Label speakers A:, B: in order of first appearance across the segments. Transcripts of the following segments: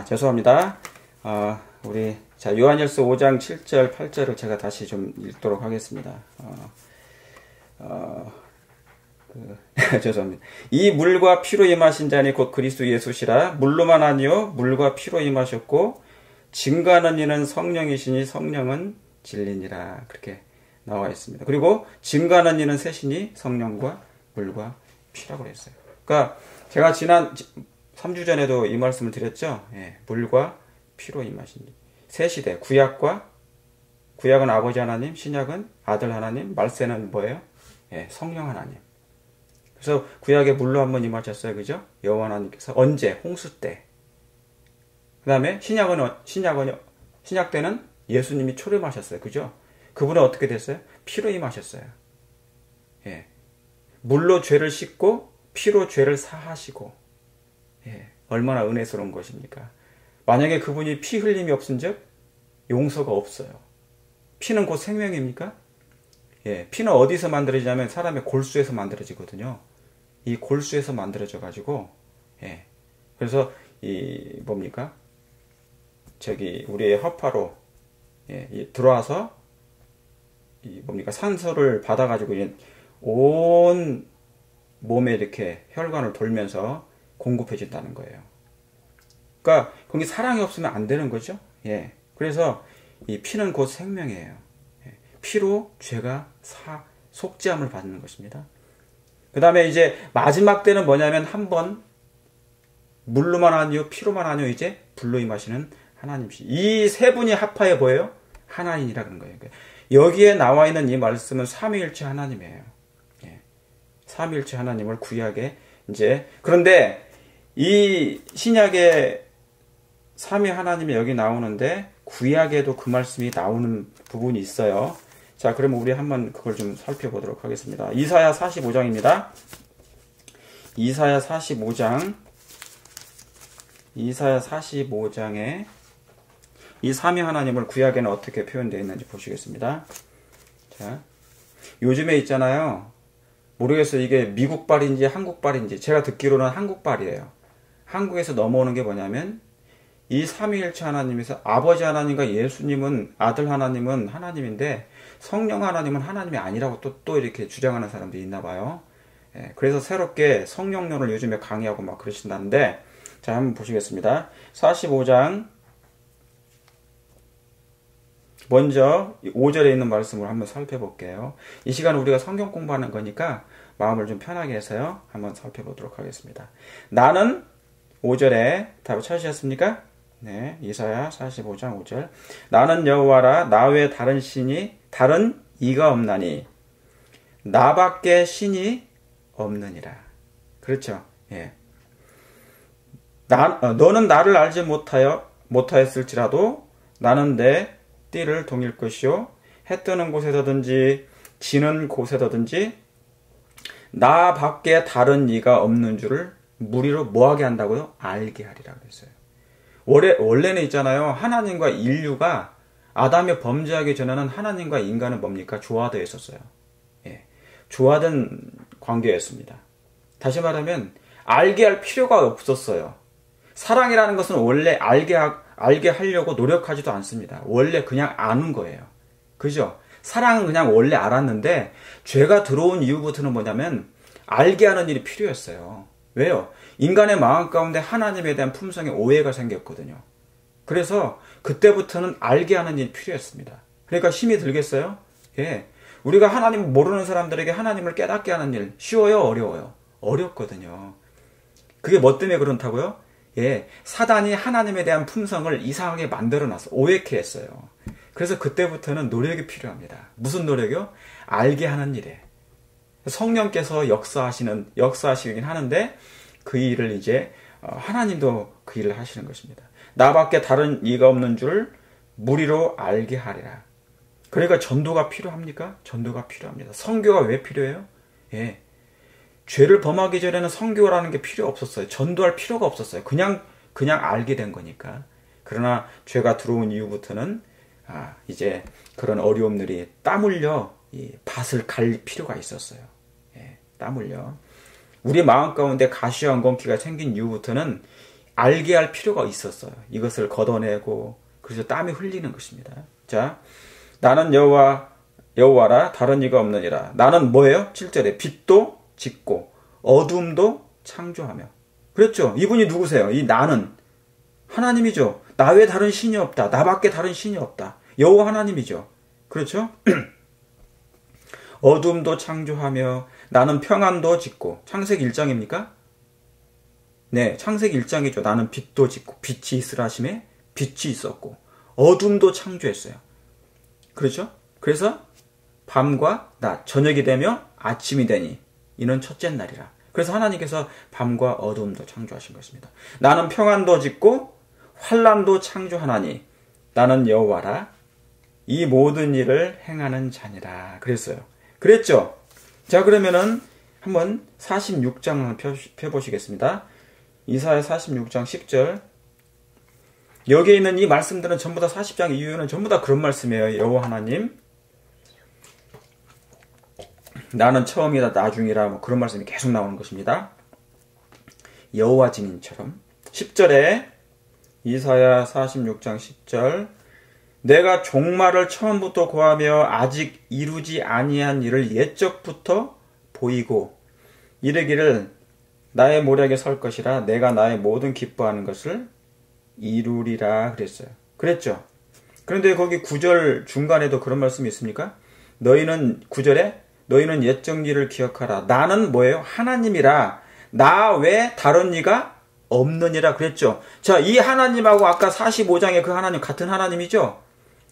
A: 죄송합니다. 자, 요한일서 5장 7절, 8절을 제가 다시 좀 읽도록 하겠습니다. 죄송합니다. 이 물과 피로 임하신 자니 곧 그리스도 예수시라. 물로만 아니요 물과 피로 임하셨고 증거하는 이는 성령이시니 성령은 진리니라. 그렇게 나와 있습니다. 그리고 증거하는 이는 셋이니 성령과 물과 피라고 했어요. 그러니까 제가 지난 3주 전에도 이 말씀을 드렸죠. 물과 피로 임하신 세 시대, 구약은 아버지 하나님, 신약은 아들 하나님, 말세는 뭐예요? 성령 하나님. 그래서 구약에 물로 한번 임하셨어요. 그죠? 여호와 하나님께서 언제? 홍수 때. 그 다음에 신약 때는 예수님이 초림하셨어요. 그죠? 그분은 어떻게 됐어요? 피로 임하셨어요. 물로 죄를 씻고 피로 죄를 사하시고. 얼마나 은혜스러운 것입니까? 만약에 그분이 피 흘림이 없은즉 용서가 없어요. 피는 곧 생명입니까? 피는 어디서 만들어지냐면 사람의 골수에서 만들어지거든요. 이 골수에서 만들어져 가지고 그래서 우리의 허파로 들어와서 산소를 받아 가지고 온 몸에 이렇게 혈관을 돌면서 공급해 준다는 거예요. 그러니까 거기 사랑이 없으면 안 되는 거죠. 그래서 이 피는 곧 생명이에요. 피로 죄가 속죄함을 받는 것입니다. 그 다음에 이제 마지막 때는 뭐냐면 한번 물로만 아니요 피로만 아니요 이제 불로 임하시는 하나님이시. 이 세 분이 합하여 뭐예요? 하나님이라 그런 거예요. 여기에 나와 있는 이 말씀은 삼위일체 하나님이에요. 삼위일체 하나님을 구약에 그런데 이 신약의 삼위 하나님이 여기 나오는데 구약에도 그 말씀이 나오는 부분이 있어요. 자, 그러면 우리 한번 그걸 좀 살펴보도록 하겠습니다. 이사야 45장입니다. 이사야 45장에 이 삼위 하나님을 구약에는 어떻게 표현되어 있는지 보시겠습니다. 자, 요즘에 있잖아요. 모르겠어요. 이게 미국발인지 한국발인지. 제가 듣기로는 한국발이에요. 한국에서 넘어오는 게 뭐냐면 이 삼위일체 하나님에서 아버지 하나님과 예수님은 아들 하나님은 하나님인데 성령 하나님은 하나님이 아니라고 또 이렇게 주장하는 사람들이 있나 봐요. 그래서 새롭게 성령론을 요즘에 강의하고 막 그러신다는데, 자, 한번 보시겠습니다. 45장 먼저 5절에 있는 말씀을 한번 살펴볼게요. 이 시간 우리가 성경 공부하는 거니까 마음을 좀 편하게 해서요. 한번 살펴보도록 하겠습니다. 나는 5절에 답을 찾으셨습니까? 네, 이사야 45장 5절. 나는 여호와라. 나 외에 다른 이가 없나니 나밖에 신이 없느니라. 그렇죠? 너는 나를 알지 못하였을지라도 나는 내 띠를 동일 것이요 해 뜨는 곳에서든지 지는 곳에서든지 나밖에 다른 이가 없는 줄을 무리로 뭐하게 한다고요? 알게 하리라 그랬어요. 원래는 있잖아요. 하나님과 인류가 아담이 범죄하기 전에는 하나님과 인간은 뭡니까? 조화되어 있었어요. 조화된 관계였습니다. 다시 말하면 알게 할 필요가 없었어요. 사랑이라는 것은 원래 알게 하려고 노력하지도 않습니다. 원래 그냥 아는 거예요. 그죠? 사랑은 그냥 원래 알았는데 죄가 들어온 이후부터는 뭐냐면 알게 하는 일이 필요했어요. 왜요? 인간의 마음 가운데 하나님에 대한 품성에 오해가 생겼거든요. 그래서 그때부터는 알게 하는 일이 필요했습니다. 그러니까 힘이 들겠어요? 우리가 하나님을 모르는 사람들에게 하나님을 깨닫게 하는 일 쉬워요? 어려워요? 어렵거든요. 그게 뭐 때문에 그렇다고요? 사단이 하나님에 대한 품성을 이상하게 만들어놨어. 오해케 했어요. 그래서 그때부터는 노력이 필요합니다. 무슨 노력이요? 알게 하는 일에. 성령께서 역사하시긴 하는데 그 일을 이제 하나님도 그 일을 하시는 것입니다. 나밖에 다른 이가 없는 줄 무리로 알게 하리라. 그러니까 전도가 필요합니까? 전도가 필요합니다. 선교가 왜 필요해요? 죄를 범하기 전에는 선교라는 게 필요 없었어요. 전도할 필요가 없었어요. 그냥 알게 된 거니까. 그러나 죄가 들어온 이후부터는 이제 그런 어려움들이 땀 흘려 이 밭을 갈 필요가 있었어요. 땀 흘려. 우리 마음 가운데 가시와 엉겅퀴가 생긴 이후부터는 알게 할 필요가 있었어요. 이것을 걷어내고 그래서 땀이 흘리는 것입니다. 자, 나는 여호와라 다른 이가 없느니라. 나는 뭐예요? 7절에 빛도 짓고 어둠도 창조하며. 그렇죠? 이분이 누구세요? 이 나는 하나님이죠. 나 외에 다른 신이 없다. 나밖에 다른 신이 없다. 여호와 하나님이죠. 그렇죠? 어둠도 창조하며 나는 평안도 짓고. 창세기 1장입니까? 네, 창세기 1장이죠. 나는 빛도 짓고 빛이 있으라 하심에 빛이 있었고 어둠도 창조했어요. 그렇죠? 그래서 밤과 낮, 저녁이 되며 아침이 되니 이는 첫째 날이라. 그래서 하나님께서 밤과 어둠도 창조하신 것입니다. 나는 평안도 짓고 환난도 창조하나니 나는 여호와라 이 모든 일을 행하는 자니라. 그랬어요. 그랬죠? 자, 그러면은 한번 46장을 펴보시겠습니다. 이사야 46장 10절. 여기에 있는 이 말씀들은 전부 다 40장 이후에는 전부 다 그런 말씀이에요. 여호와 하나님, 나는 처음이다 나중이라 뭐 그런 말씀이 계속 나오는 것입니다. 여호와 증인처럼. 10절에 이사야 46장 10절. 내가 종말을 처음부터 고하며 아직 이루지 아니한 일을 옛적부터 보이고 이르기를 나의 모략에 설 것이라 내가 나의 모든 기뻐하는 것을 이루리라 그랬어요. 그랬죠. 그런데 거기 9절 중간에도 그런 말씀이 있습니까? 너희는 9절에 너희는 옛적 일을 기억하라. 나는 뭐예요? 하나님이라. 나 외 다른 이가 없느니라 그랬죠. 자, 이 하나님하고 아까 45장의 그 하나님 같은 하나님이죠.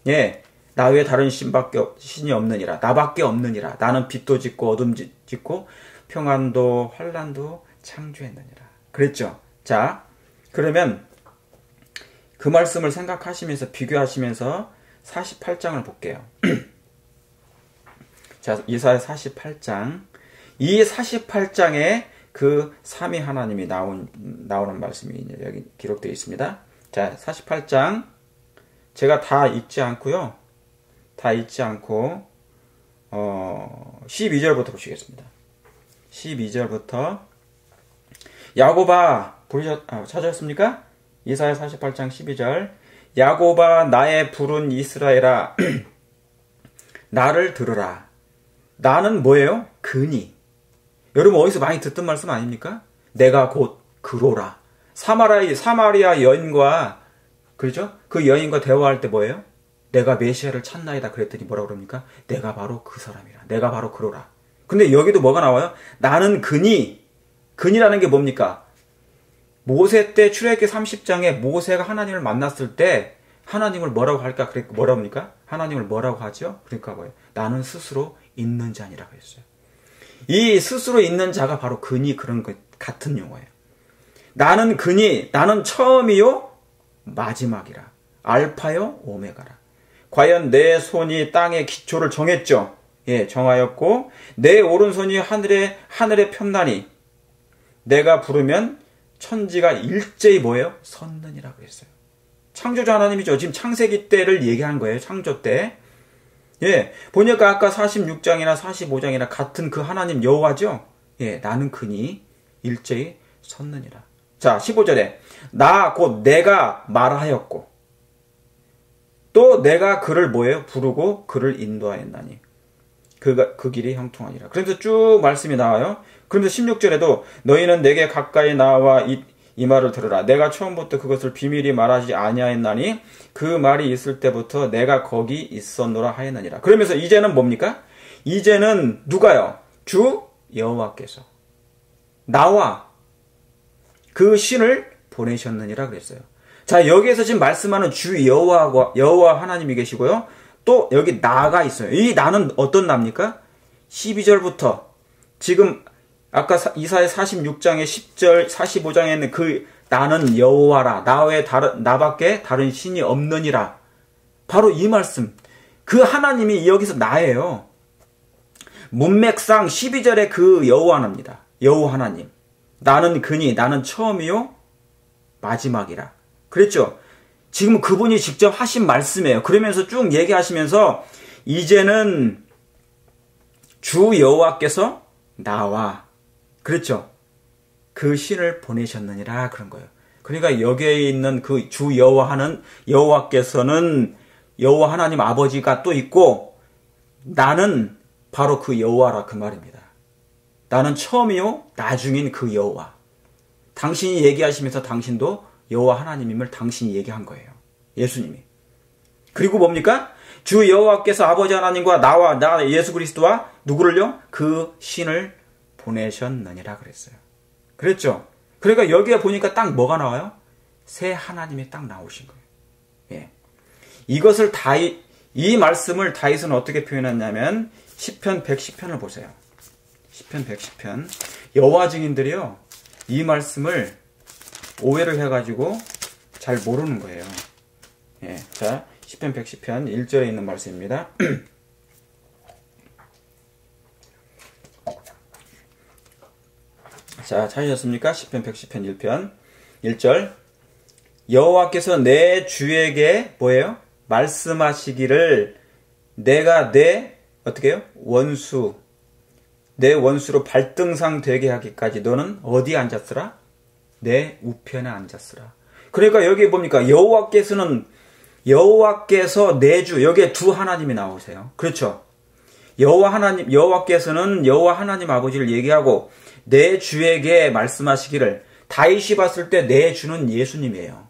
A: 예, 나 외에 다른 신이 없느니라. 나밖에 없느니라. 나는 빛도 짓고 어둠 짓고 평안도 환난도 창조했느니라. 그랬죠. 자, 그러면 그 말씀을 생각하시면서 비교하시면서 48장을 볼게요. 자, 이사야 48장. 이 48장에 그 삼위 하나님이 나오는 말씀이 여기 기록되어 있습니다. 자, 48장. 제가 다 읽지 않고요. 다 읽지 않고 12절부터 보시겠습니다. 12절부터 야곱아 찾으셨습니까? 이사야 48장 12절. 야곱아 나의 부른 이스라엘아 나를 들으라. 나는 뭐예요? 근이. 여러분 어디서 많이 듣던 말씀 아닙니까? 내가 곧 그로라. 사마리아 여인과 그렇죠? 그 여인과 대화할 때 뭐예요? 내가 메시아를 찾나이다 그랬더니 뭐라고 그럽니까? 내가 바로 그 사람이라. 내가 바로 그로라. 근데 여기도 뭐가 나와요? 나는 근이. 근이라는 게 뭡니까? 모세 때 출애굽기 30장에 모세가 하나님을 만났을 때 하나님을 뭐라고 할까? 뭐라고 합니까? 하나님을 뭐라고 하죠? 그러니까 뭐예요? 나는 스스로 있는 자니라고 했어요. 이 스스로 있는 자가 바로 근이 그런 것 같은 용어예요. 나는 근이, 나는 처음이요 마지막이라. 알파요 오메가라. 과연 내 손이 땅의 기초를 정했죠. 예, 정하였고 내 오른손이 하늘에 폈나니 내가 부르면 천지가 일제히 뭐예요? 섰느니라고 했어요. 창조자 하나님이죠. 지금 창세기 때를 얘기한 거예요. 창조 때. 예, 보니까 아까 46장이나 45장이나 같은 그 하나님 여호와죠. 예, 나는 그니 일제히 섰느니라. 자, 15절에 나 곧 내가 말하였고 또 내가 그를 뭐예요? 부르고 그를 인도하였나니 그 길이 형통하니라. 그래서 쭉 말씀이 나와요. 그런데 16절에도 너희는 내게 가까이 나와 이 말을 들으라. 내가 처음부터 그것을 비밀히 말하지 아니하였나니 그 말이 있을 때부터 내가 거기 있었노라 하였느니라. 그러면서 이제는 뭡니까? 이제는 누가요? 주 여호와께서 나와 그 신을 보내셨느니라 그랬어요. 자, 여기에서 지금 말씀하는 주 여호와 하나님이 계시고요. 또 여기 나가 있어요. 이 나는 어떤 나입니까? 12절부터 지금 아까 이사야 46장의 10절 45장에 있는 그 나는 여호와라. 나 외에 나밖에 다른 신이 없느니라. 바로 이 말씀. 그 하나님이 여기서 나예요. 문맥상 12절에 그 여호와입니다. 여호와 하나님. 나는 그니 나는 처음이요 마지막이라. 그랬죠? 지금 그분이 직접 하신 말씀이에요. 그러면서 쭉 얘기하시면서 이제는 주 여호와께서 나와 그랬죠? 그 신을 보내셨느니라 그런 거예요. 그러니까 여기에 있는 그 주 여호와께서는 여호와 하나님 아버지가 또 있고 나는 바로 그 여호와라 그 말입니다. 나는 처음이요 나중인 그 여호와. 당신이 얘기하시면서 당신도 여호와 하나님임을 당신이 얘기한 거예요. 예수님이. 그리고 뭡니까? 주 여호와께서 아버지 하나님과 나 예수 그리스도와 누구를요? 그 신을 보내셨느니라 그랬어요. 그랬죠? 그러니까 여기에 보니까 딱 뭐가 나와요? 새 하나님이 딱 나오신 거예요. 예. 이것을 이 말씀을 다윗은 어떻게 표현했냐면 시편 110편을 보세요. 시편 110편. 여호와 증인들이요. 이 말씀을 오해를 해가지고 잘 모르는 거예요. 예. 자, 시편 110편 1절에 있는 말씀입니다. 자, 찾으셨습니까? 시편 110편 1편 1절. 여호와께서 내 주에게 뭐예요? 말씀하시기를 내가 어떻게 해요? 내 원수로 발등상 되게 하기까지 너는 어디에 앉았으라? 내 우편에 앉았으라. 그러니까 여기 뭡니까? 여호와께서 내 주, 여기에 두 하나님이 나오세요. 그렇죠? 여호와께서는 여호와 하나님 아버지를 얘기하고 내 주에게 말씀하시기를 다윗이 봤을 때 내 주는 예수님이에요.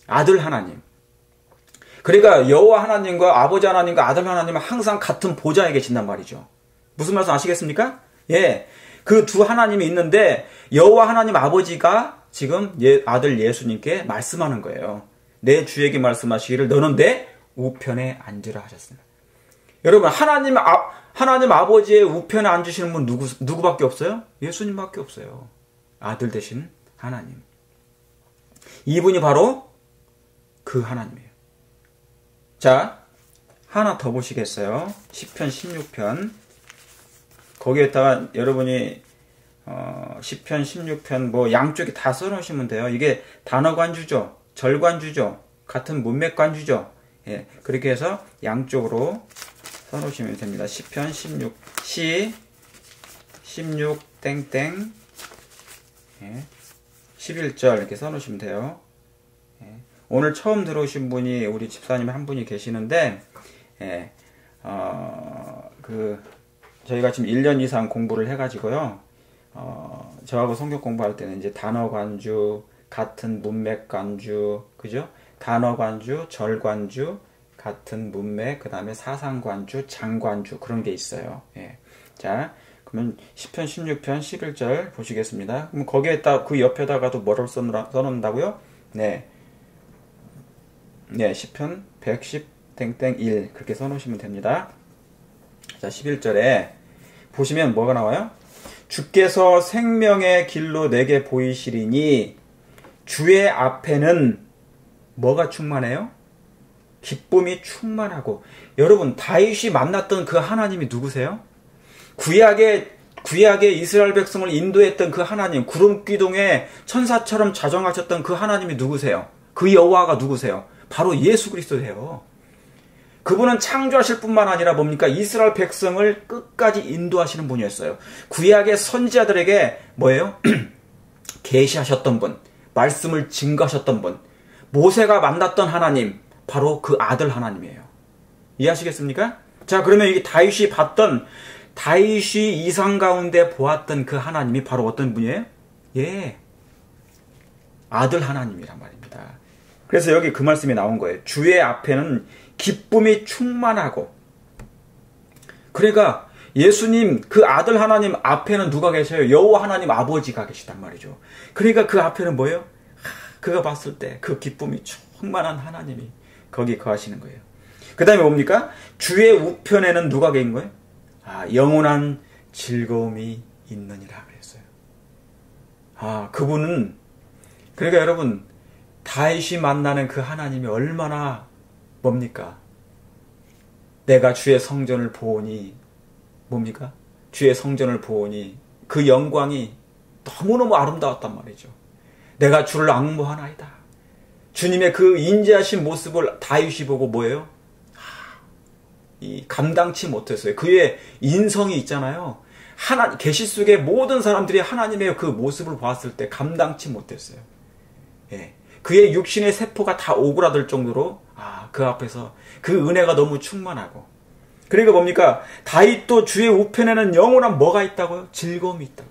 A: 아들 하나님. 그러니까 여호와 하나님과 아버지 하나님과 아들 하나님은 항상 같은 보좌에 계신단 말이죠. 무슨 말씀 아시겠습니까? 예. 그 두 하나님이 있는데 여호와 하나님 아버지가 지금 아들 예수님께 말씀하는 거예요. 내 주에게 말씀하시기를 너는 내 우편에 앉으라 하셨습니다. 여러분 하나님 아버지의 우편에 앉으시는 분 누구밖에 없어요? 예수님밖에 없어요. 아들 되신 하나님. 이분이 바로 그 하나님이에요. 자, 하나 더 보시겠어요? 시편 16편. 거기에다가 여러분이 시편 16편 뭐 양쪽에 다 써놓으시면 돼요. 이게 단어관주죠. 절관주죠. 같은 문맥관주죠. 예, 그렇게 해서 양쪽으로 써놓으시면 됩니다. 시편 16 땡땡 11절 이렇게 써놓으시면 돼요. 예, 오늘 처음 들어오신 분이 우리 집사님 한 분이 계시는데 예, 저희가 지금 1년 이상 공부를 해가지고요. 저하고 성경 공부할 때는 이제 단어관주, 같은 문맥관주, 그죠? 단어관주, 절관주, 같은 문맥, 그 다음에 사상관주, 장관주 그런 게 있어요. 예. 자, 그러면 시편 16편 11절 보시겠습니다. 그럼 거기에다 그 옆에다가도 뭐를 써놓는다고요? 네, 시편 110 땡땡 1 그렇게 써놓으시면 됩니다. 자, 11절에 보시면 뭐가 나와요? 주께서 생명의 길로 내게 보이시리니 주의 앞에는 뭐가 충만해요? 기쁨이 충만하고. 여러분 다윗이 만났던 그 하나님이 누구세요? 구약의 이스라엘 백성을 인도했던 그 하나님, 구름 기둥에 천사처럼 자정하셨던 그 하나님이 누구세요? 그 여호와가 누구세요? 바로 예수 그리스도예요. 그분은 창조하실 뿐만 아니라 뭡니까? 이스라엘 백성을 끝까지 인도하시는 분이었어요. 구약의 선지자들에게 뭐예요? 계시하셨던 분, 말씀을 증거하셨던 분, 모세가 만났던 하나님, 바로 그 아들 하나님이에요. 이해하시겠습니까? 자, 그러면 이게 다윗이 이상 가운데 보았던 그 하나님이 바로 어떤 분이에요? 예, 아들 하나님이란 말입니다. 그래서 여기 그 말씀이 나온 거예요. 주의 앞에는 기쁨이 충만하고. 그러니까 예수님 그 아들 하나님 앞에는 누가 계셔요? 여호와 하나님 아버지가 계시단 말이죠. 그러니까 그 앞에는 뭐예요? 그가 봤을 때 그 기쁨이 충만한 하나님이 거기 거하시는 거예요. 그 다음에 뭡니까? 주의 우편에는 누가 계신 거예요? 영원한 즐거움이 있느니라 그랬어요. 그분은, 그러니까 여러분 다윗이 만나는 그 하나님이 얼마나 뭡니까? 내가 주의 성전을 보오니 뭡니까? 주의 성전을 보오니 그 영광이 너무너무 아름다웠단 말이죠. 내가 주를 앙모하나이다. 주님의 그 인자하신 모습을 다윗이 보고 뭐예요? 감당치 못했어요. 그의 인성이 있잖아요. 계시 속의 모든 사람들이 하나님의 그 모습을 봤을 때 감당치 못했어요. 예. 그의 육신의 세포가 다 오그라들 정도로 그 앞에서 그 은혜가 너무 충만하고. 그러니까 뭡니까? 다윗도 주의 우편에는 영원한 뭐가 있다고요? 즐거움이 있다고.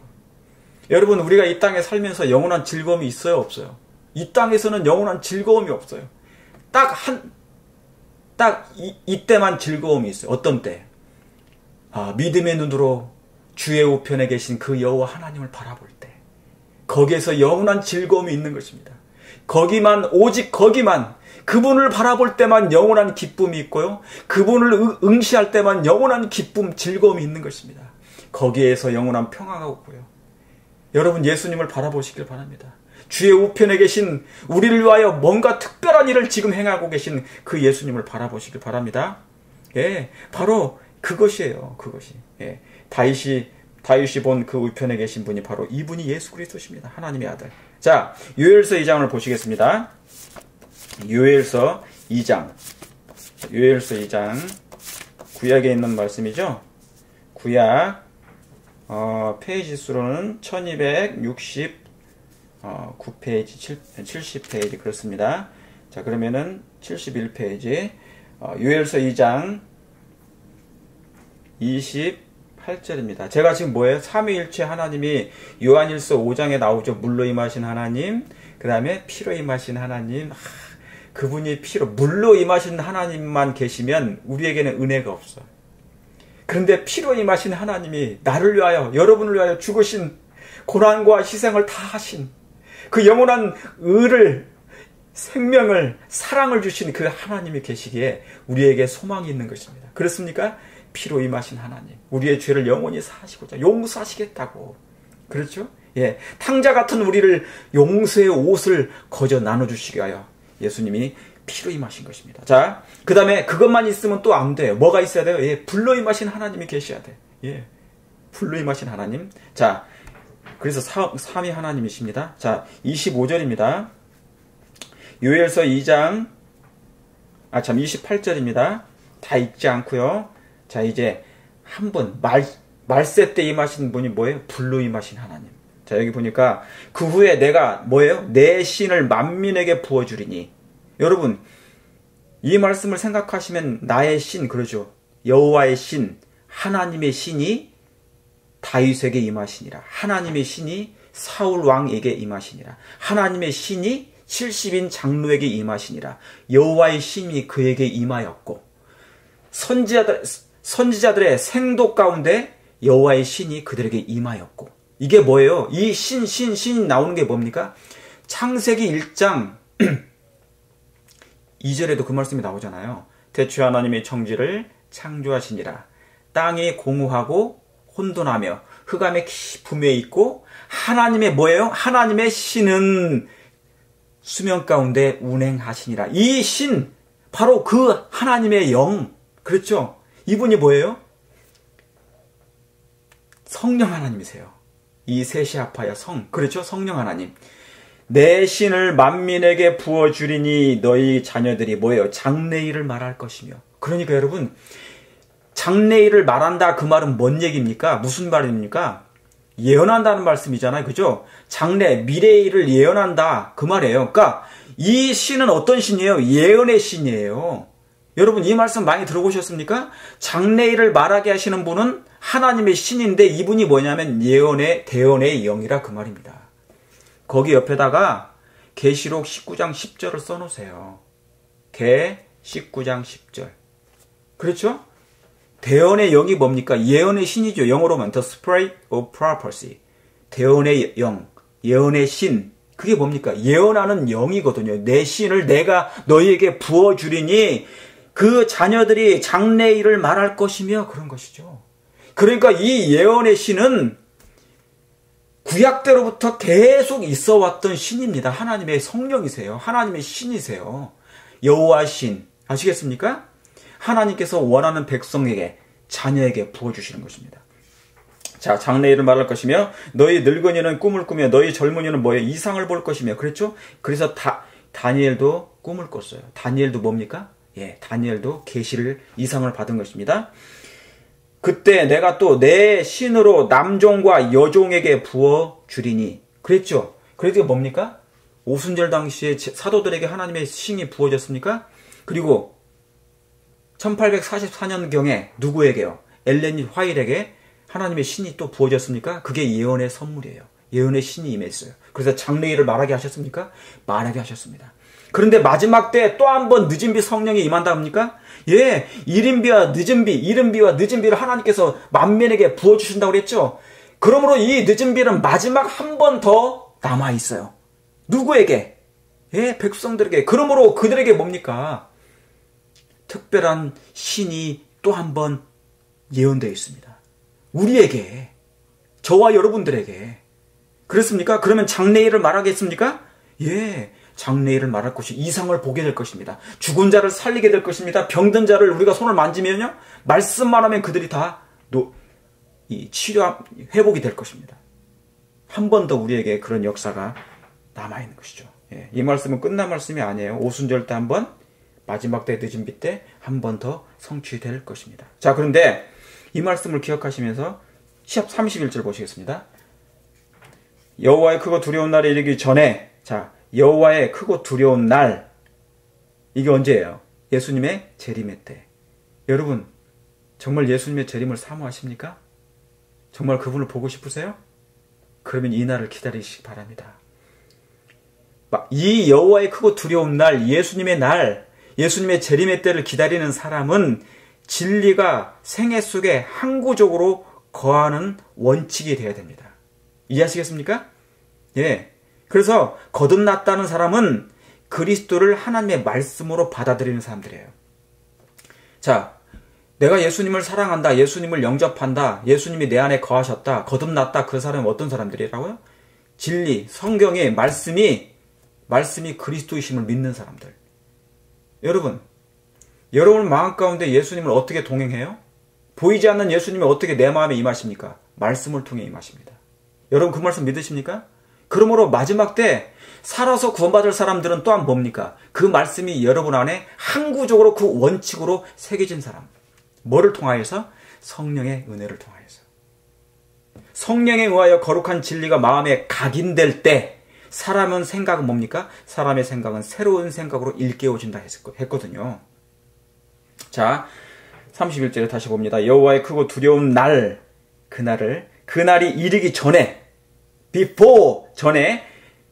A: 여러분, 우리가 이 땅에 살면서 영원한 즐거움이 있어요, 없어요? 이 땅에서는 영원한 즐거움이 없어요. 이때만 즐거움이 있어요. 어떤 때? 믿음의 눈으로 주의 우편에 계신 그 여호와 하나님을 바라볼 때. 거기에서 영원한 즐거움이 있는 것입니다. 오직 거기만, 그분을 바라볼 때만 영원한 기쁨이 있고요. 그분을 응시할 때만 영원한 기쁨, 즐거움이 있는 것입니다. 거기에서 영원한 평화가 오고요. 여러분, 예수님을 바라보시길 바랍니다. 주의 우편에 계신, 우리를 위하여 뭔가 특별한 일을 지금 행하고 계신 그 예수님을 바라보시길 바랍니다. 예, 바로 그것이에요. 그것이. 예, 다윗이 본 그 우편에 계신 분이 바로 이분이 예수 그리스도십니다. 하나님의 아들. 자, 요엘서 2장을 보시겠습니다. 요엘서 2장. 구약에 있는 말씀이죠. 구약 페이지 수로는 1269페이지, 70페이지 그렇습니다. 자, 그러면은 71페이지. 요엘서 2장 28절입니다. 제가 지금 뭐예요? 삼위일체 하나님이 요한일서 5장에 나오죠. 물로 임하신 하나님, 그 다음에 피로 임하신 하나님. 그분이 물로 임하신 하나님만 계시면 우리에게는 은혜가 없어요. 그런데 피로 임하신 하나님이 나를 위하여, 여러분을 위하여 죽으신, 고난과 희생을 다 하신 그 영원한 의를, 생명을, 사랑을 주신 그 하나님이 계시기에 우리에게 소망이 있는 것입니다. 그렇습니까? 피로 임하신 하나님, 우리의 죄를 영원히 사하시고자 용서하시겠다고. 그렇죠? 예, 탕자 같은 우리를 용서의 옷을 거저 나눠주시게 하여 예수님이 피로 임하신 것입니다. 자, 그 다음에 그것만 있으면 또 안 돼요. 뭐가 있어야 돼요? 예, 불로 임하신 하나님이 계셔야 돼. 예, 불로 임하신 하나님. 자, 그래서 삼위 하나님이십니다. 자, 25절입니다. 요엘서 2장, 28절입니다. 다 읽지 않고요. 자, 이제 한 분, 말세 때 임하신 분이 뭐예요? 불로 임하신 하나님. 자, 여기 보니까 그 후에 내가 뭐예요? 내 신을 만민에게 부어주리니. 여러분, 이 말씀을 생각하시면 나의 신, 그러죠. 여호와의 신, 하나님의 신이 다윗에게 임하시니라. 하나님의 신이 사울 왕에게 임하시니라. 하나님의 신이 70인 장로에게 임하시니라. 여호와의 신이 그에게 임하였고, 선지자들의 생도 가운데 여호와의 신이 그들에게 임하였고. 이게 뭐예요? 이 신이 나오는 게 뭡니까? 창세기 1장 2절에도 그 말씀이 나오잖아요. 태초에 하나님의 청지를 창조하시니라. 땅이 공허하고 혼돈하며 흑암의 깊음에 있고, 하나님의 뭐예요? 하나님의 신은 수면 가운데 운행하시니라. 이 신, 바로 그 하나님의 영. 그렇죠? 이분이 뭐예요? 성령 하나님이세요. 이 셋이 합하여 그렇죠? 성령 하나님. 내 신을 만민에게 부어주리니 너희 자녀들이 뭐예요? 장래일을 말할 것이며. 그러니까 여러분, 장래일을 말한다, 그 말은 뭔 얘기입니까? 무슨 말입니까? 예언한다는 말씀이잖아요. 그죠? 미래의 일을 예언한다, 그 말이에요. 그러니까 이 신은 어떤 신이에요? 예언의 신이에요. 여러분, 이 말씀 많이 들어보셨습니까? 장래일을 말하게 하시는 분은 하나님의 신인데, 이분이 뭐냐면 대언의 영이라 그 말입니다. 거기 옆에다가 계시록 19장 10절을 써놓으세요. 19장 10절. 그렇죠? 대언의 영이 뭡니까? 예언의 신이죠. 영어로 하면 The Spirit of Prophecy. 대언의 영, 예언의 신. 그게 뭡니까? 예언하는 영이거든요. 내 신을 내가 너희에게 부어주리니 그 자녀들이 장래일을 말할 것이며, 그런 것이죠. 그러니까 이 예언의 신은 구약 때로부터 계속 있어 왔던 신입니다. 하나님의 성령이세요. 하나님의 신이세요. 여호와 신. 아시겠습니까? 하나님께서 원하는 백성에게, 자녀에게 부어주시는 것입니다. 자, 장래일을 말할 것이며 너희 늙은이는 꿈을 꾸며 너희 젊은이는 뭐예요? 이상을 볼 것이며. 그렇죠? 그래서 다니엘도 꿈을 꿨어요. 다니엘도 뭡니까? 예, 다니엘도 계시를, 이상을 받은 것입니다. 그때 내가 또 내 신으로 남종과 여종에게 부어주리니. 그랬죠? 그래도 뭡니까? 오순절 당시에 사도들에게 하나님의 신이 부어졌습니까? 그리고 1844년경에 누구에게요? 엘레니 화일에게 하나님의 신이 또 부어졌습니까? 그게 예언의 선물이에요. 예언의 신이 임했어요. 그래서 장래일을 말하게 하셨습니까? 말하게 하셨습니다. 그런데 마지막 때 또 한 번 늦은 비 성령이 임한다 합니까? 예, 이른 비와 늦은 비, 이른 비와 늦은 비를 하나님께서 만민에게 부어주신다고 그랬죠? 그러므로 이 늦은 비는 마지막 한 번 더 남아있어요. 누구에게? 예, 백성들에게. 그러므로 그들에게 뭡니까? 특별한 신이 또 한 번 예언되어 있습니다. 우리에게, 저와 여러분들에게. 그렇습니까? 그러면 장래일을 말하겠습니까? 예, 장래일을 말할 것이 이상을 보게 될 것입니다. 죽은 자를 살리게 될 것입니다. 병든 자를 우리가 손을 만지면요, 말씀만 하면 그들이 다 회복이 될 것입니다. 한 번 더 우리에게 그런 역사가 남아있는 것이죠. 예, 이 말씀은 끝난 말씀이 아니에요. 오순절 때 한 번, 마지막 때 늦은 비 때 한 번 더 성취될 것입니다. 자, 그런데 이 말씀을 기억하시면서 시합 31절 보시겠습니다. 여호와의 크고 두려운 날에 이르기 전에, 자, 여호와의 크고 두려운 날, 이게 언제예요? 예수님의 재림의 때. 여러분, 정말 예수님의 재림을 사모하십니까? 정말 그분을 보고 싶으세요? 그러면 이 날을 기다리시기 바랍니다. 이 여호와의 크고 두려운 날, 예수님의 날, 예수님의 재림의 때를 기다리는 사람은 진리가 생애 속에 항구적으로 거하는 원칙이 되어야 됩니다. 이해하시겠습니까? 예. 그래서 거듭났다는 사람은 그리스도를 하나님의 말씀으로 받아들이는 사람들이에요. 자, 내가 예수님을 사랑한다, 예수님을 영접한다, 예수님이 내 안에 거하셨다, 거듭났다, 그 사람은 어떤 사람들이라고요? 진리, 성경의 말씀이 그리스도이심을 믿는 사람들. 여러분 마음 가운데 예수님을 어떻게 동행해요? 보이지 않는 예수님이 어떻게 내 마음에 임하십니까? 말씀을 통해 임하십니다. 여러분 그 말씀 믿으십니까? 그러므로 마지막 때 살아서 구원받을 사람들은 또한 뭡니까? 그 말씀이 여러분 안에 항구적으로 그 원칙으로 새겨진 사람. 뭐를 통하여서? 성령의 은혜를 통하여서. 성령에 의하여 거룩한 진리가 마음에 각인될 때 사람은 생각은 뭡니까? 사람의 생각은 새로운 생각으로 일깨워진다 했거든요. 자, 31절에 다시 봅니다. 여호와의 크고 두려운 날, 그날이 이르기 전에, before, 전에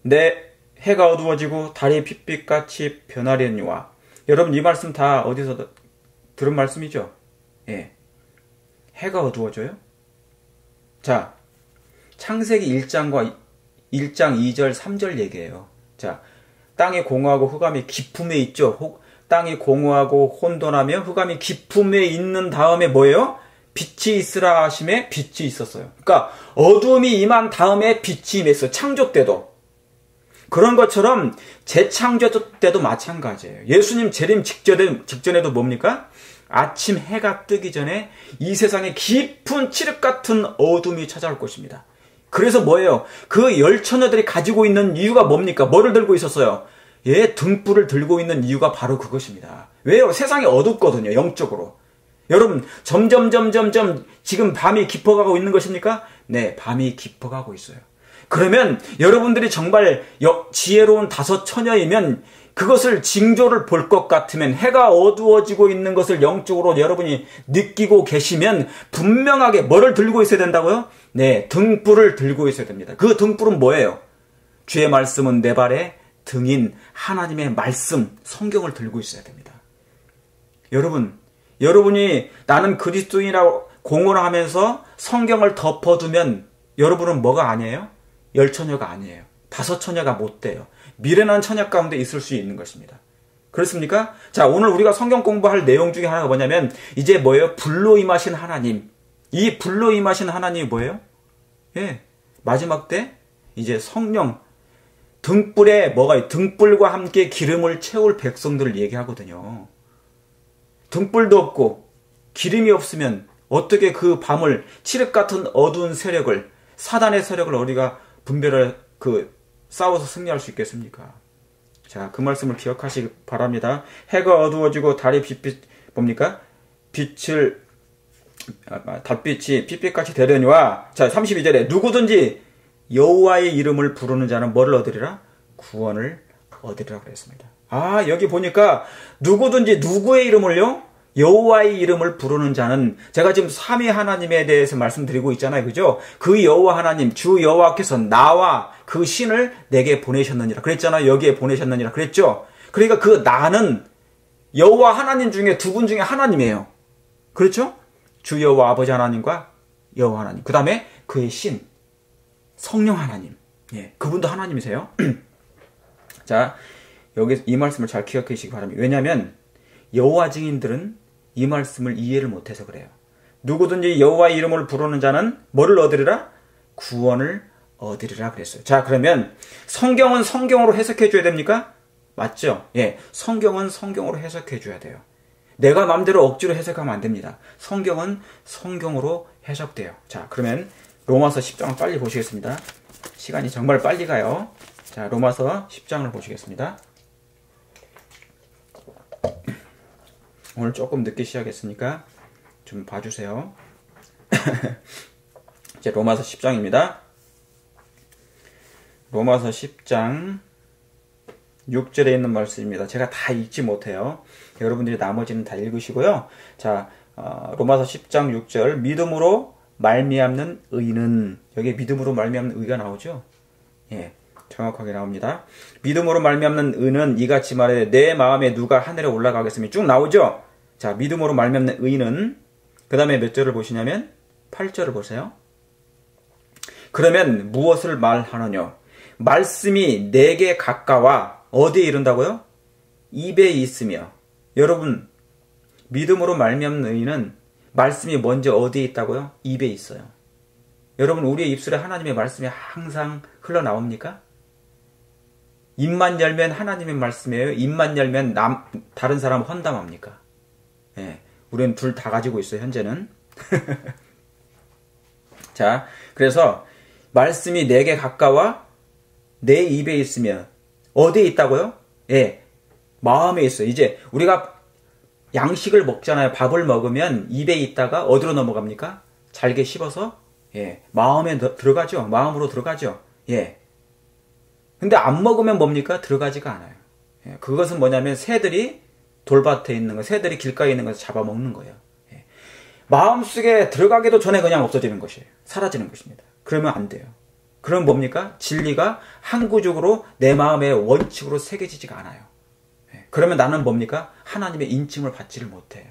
A: 내 해가 어두워지고 달이 핏빛같이 변하려니와. 여러분 이 말씀 다 어디서 들은 말씀이죠? 예. 해가 어두워져요? 자, 창세기 1장 2절 3절 얘기예요. 자, 땅이 공허하고 흑암이 깊음에 있죠. 땅이 공허하고 혼돈하며 흑암이 깊음에 있는 다음에 뭐예요? 빛이 있으라 하심에 빛이 있었어요. 그러니까 어두움이 임한 다음에 빛이 임했어요. 창조 때도. 그런 것처럼 재창조 때도 마찬가지예요. 예수님 재림 직전에도 뭡니까? 아침 해가 뜨기 전에 이 세상에 깊은 칠흑 같은 어둠이 찾아올 것입니다. 그래서 뭐예요? 그 열처녀들이 가지고 있는 이유가 뭡니까? 뭐를 들고 있었어요? 예, 등불을 들고 있는 이유가 바로 그것입니다. 왜요? 세상이 어둡거든요, 영적으로. 여러분, 점점 지금 밤이 깊어가고 있는 것입니까? 네, 밤이 깊어가고 있어요. 그러면 여러분들이 정말 지혜로운 다섯 처녀이면 그것을 징조를 볼 것 같으면, 해가 어두워지고 있는 것을 영적으로 여러분이 느끼고 계시면 분명하게 뭐를 들고 있어야 된다고요? 네, 등불을 들고 있어야 됩니다. 그 등불은 뭐예요? 주의 말씀은 내 발의 등인 하나님의 말씀, 성경을 들고 있어야 됩니다. 여러분이 나는 그리스도인이라고 공언을 하면서 성경을 덮어두면 여러분은 뭐가 아니에요? 열처녀가 아니에요. 다섯 처녀가 못 돼요. 미련한 처녀 가운데 있을 수 있는 것입니다. 그렇습니까? 자, 오늘 우리가 성경 공부할 내용 중에 하나가 뭐냐면 이제 뭐예요? 불로 임하신 하나님. 이 불로 임하신 하나님이 뭐예요? 예, 마지막 때 이제 성령, 등불에 뭐가 있어요? 등불과 함께 기름을 채울 백성들을 얘기하거든요. 등불도 없고 기름이 없으면 어떻게 그 밤을, 칠흑 같은 어두운 세력을, 사단의 세력을 우리가 분별을 싸워서 승리할 수 있겠습니까? 자, 그 말씀을 기억하시기 바랍니다. 해가 어두워지고 달이 달빛이 핏빛같이 되려니와. 자, 32절에 누구든지 여호와의 이름을 부르는 자는 뭐를 얻으리라? 구원을 얻으리라 그랬습니다. 아, 여기 보니까 누구든지 누구의 이름을요? 여호와의 이름을 부르는 자는, 제가 지금 삼위 하나님에 대해서 말씀드리고 있잖아요. 그죠? 그 여호와 하나님, 주 여호와께서 나와 그 신을 내게 보내셨느니라 그랬잖아요. 여기에 보내셨느니라 그랬죠? 그러니까 그 나는 여호와 하나님 중에 두 분 중에 하나님이에요. 그렇죠? 주 여호와 아버지 하나님과 여호와 하나님. 그 다음에 그의 신, 성령 하나님. 예, 그분도 하나님이세요. 자, 여기 이 말씀을 잘 기억해 주시기 바랍니다. 왜냐하면 여호와 증인들은 이 말씀을 이해를 못해서 그래요. 누구든지 여호와의 이름을 부르는 자는 뭐를 얻으리라? 구원을 얻으리라 그랬어요. 자, 그러면 성경은 성경으로 해석해 줘야 됩니까? 맞죠? 예, 성경은 성경으로 해석해 줘야 돼요. 내가 마음대로 억지로 해석하면 안 됩니다. 성경은 성경으로 해석돼요. 자, 그러면 로마서 10장을 빨리 보시겠습니다. 시간이 정말 빨리 가요. 자, 로마서 10장을 보시겠습니다. 오늘 조금 늦게 시작했으니까 좀 봐주세요. 이제 로마서 10장입니다. 로마서 10장 6절에 있는 말씀입니다. 제가 다 읽지 못해요. 여러분들이 나머지는 다 읽으시고요. 자, 로마서 10장 6절, 믿음으로 말미암는 의는, 여기 믿음으로 말미암는 의가 나오죠? 예, 정확하게 나옵니다. 믿음으로 말미암는 의는 이같이 말해 내 마음에 누가 하늘에 올라가겠으며, 쭉 나오죠? 자, 믿음으로 말미암는 의는, 그 다음에 몇 절을 보시냐면 8절을 보세요. 그러면 무엇을 말하느냐? 말씀이 내게 가까워 어디에 이른다고요? 입에 있으며. 여러분, 믿음으로 말미암는 의는 말씀이 먼저 어디에 있다고요? 입에 있어요. 여러분, 우리의 입술에 하나님의 말씀이 항상 흘러나옵니까? 입만 열면 하나님의 말씀이에요? 입만 열면 다른 사람 헌담합니까? 예, 우리는 둘 다 가지고 있어요, 현재는. 자, 그래서 말씀이 내게 가까워 내 입에 있으면 어디에 있다고요? 예, 마음에 있어요. 이제 우리가 양식을 먹잖아요. 밥을 먹으면 입에 있다가 어디로 넘어갑니까? 잘게 씹어서 예, 마음에 들어가죠. 마음으로 들어가죠. 예. 근데 안 먹으면 뭡니까? 들어가지가 않아요. 예, 그것은 뭐냐면 새들이 돌밭에 있는 거, 새들이 길가에 있는 것을 잡아먹는 거예요. 예. 마음속에 들어가기도 전에 그냥 없어지는 것이에요. 사라지는 것입니다. 그러면 안 돼요. 그럼 뭡니까? 진리가 항구적으로 내 마음의 원칙으로 새겨지지가 않아요. 예. 그러면 나는 뭡니까? 하나님의 인침을 받지를 못해요.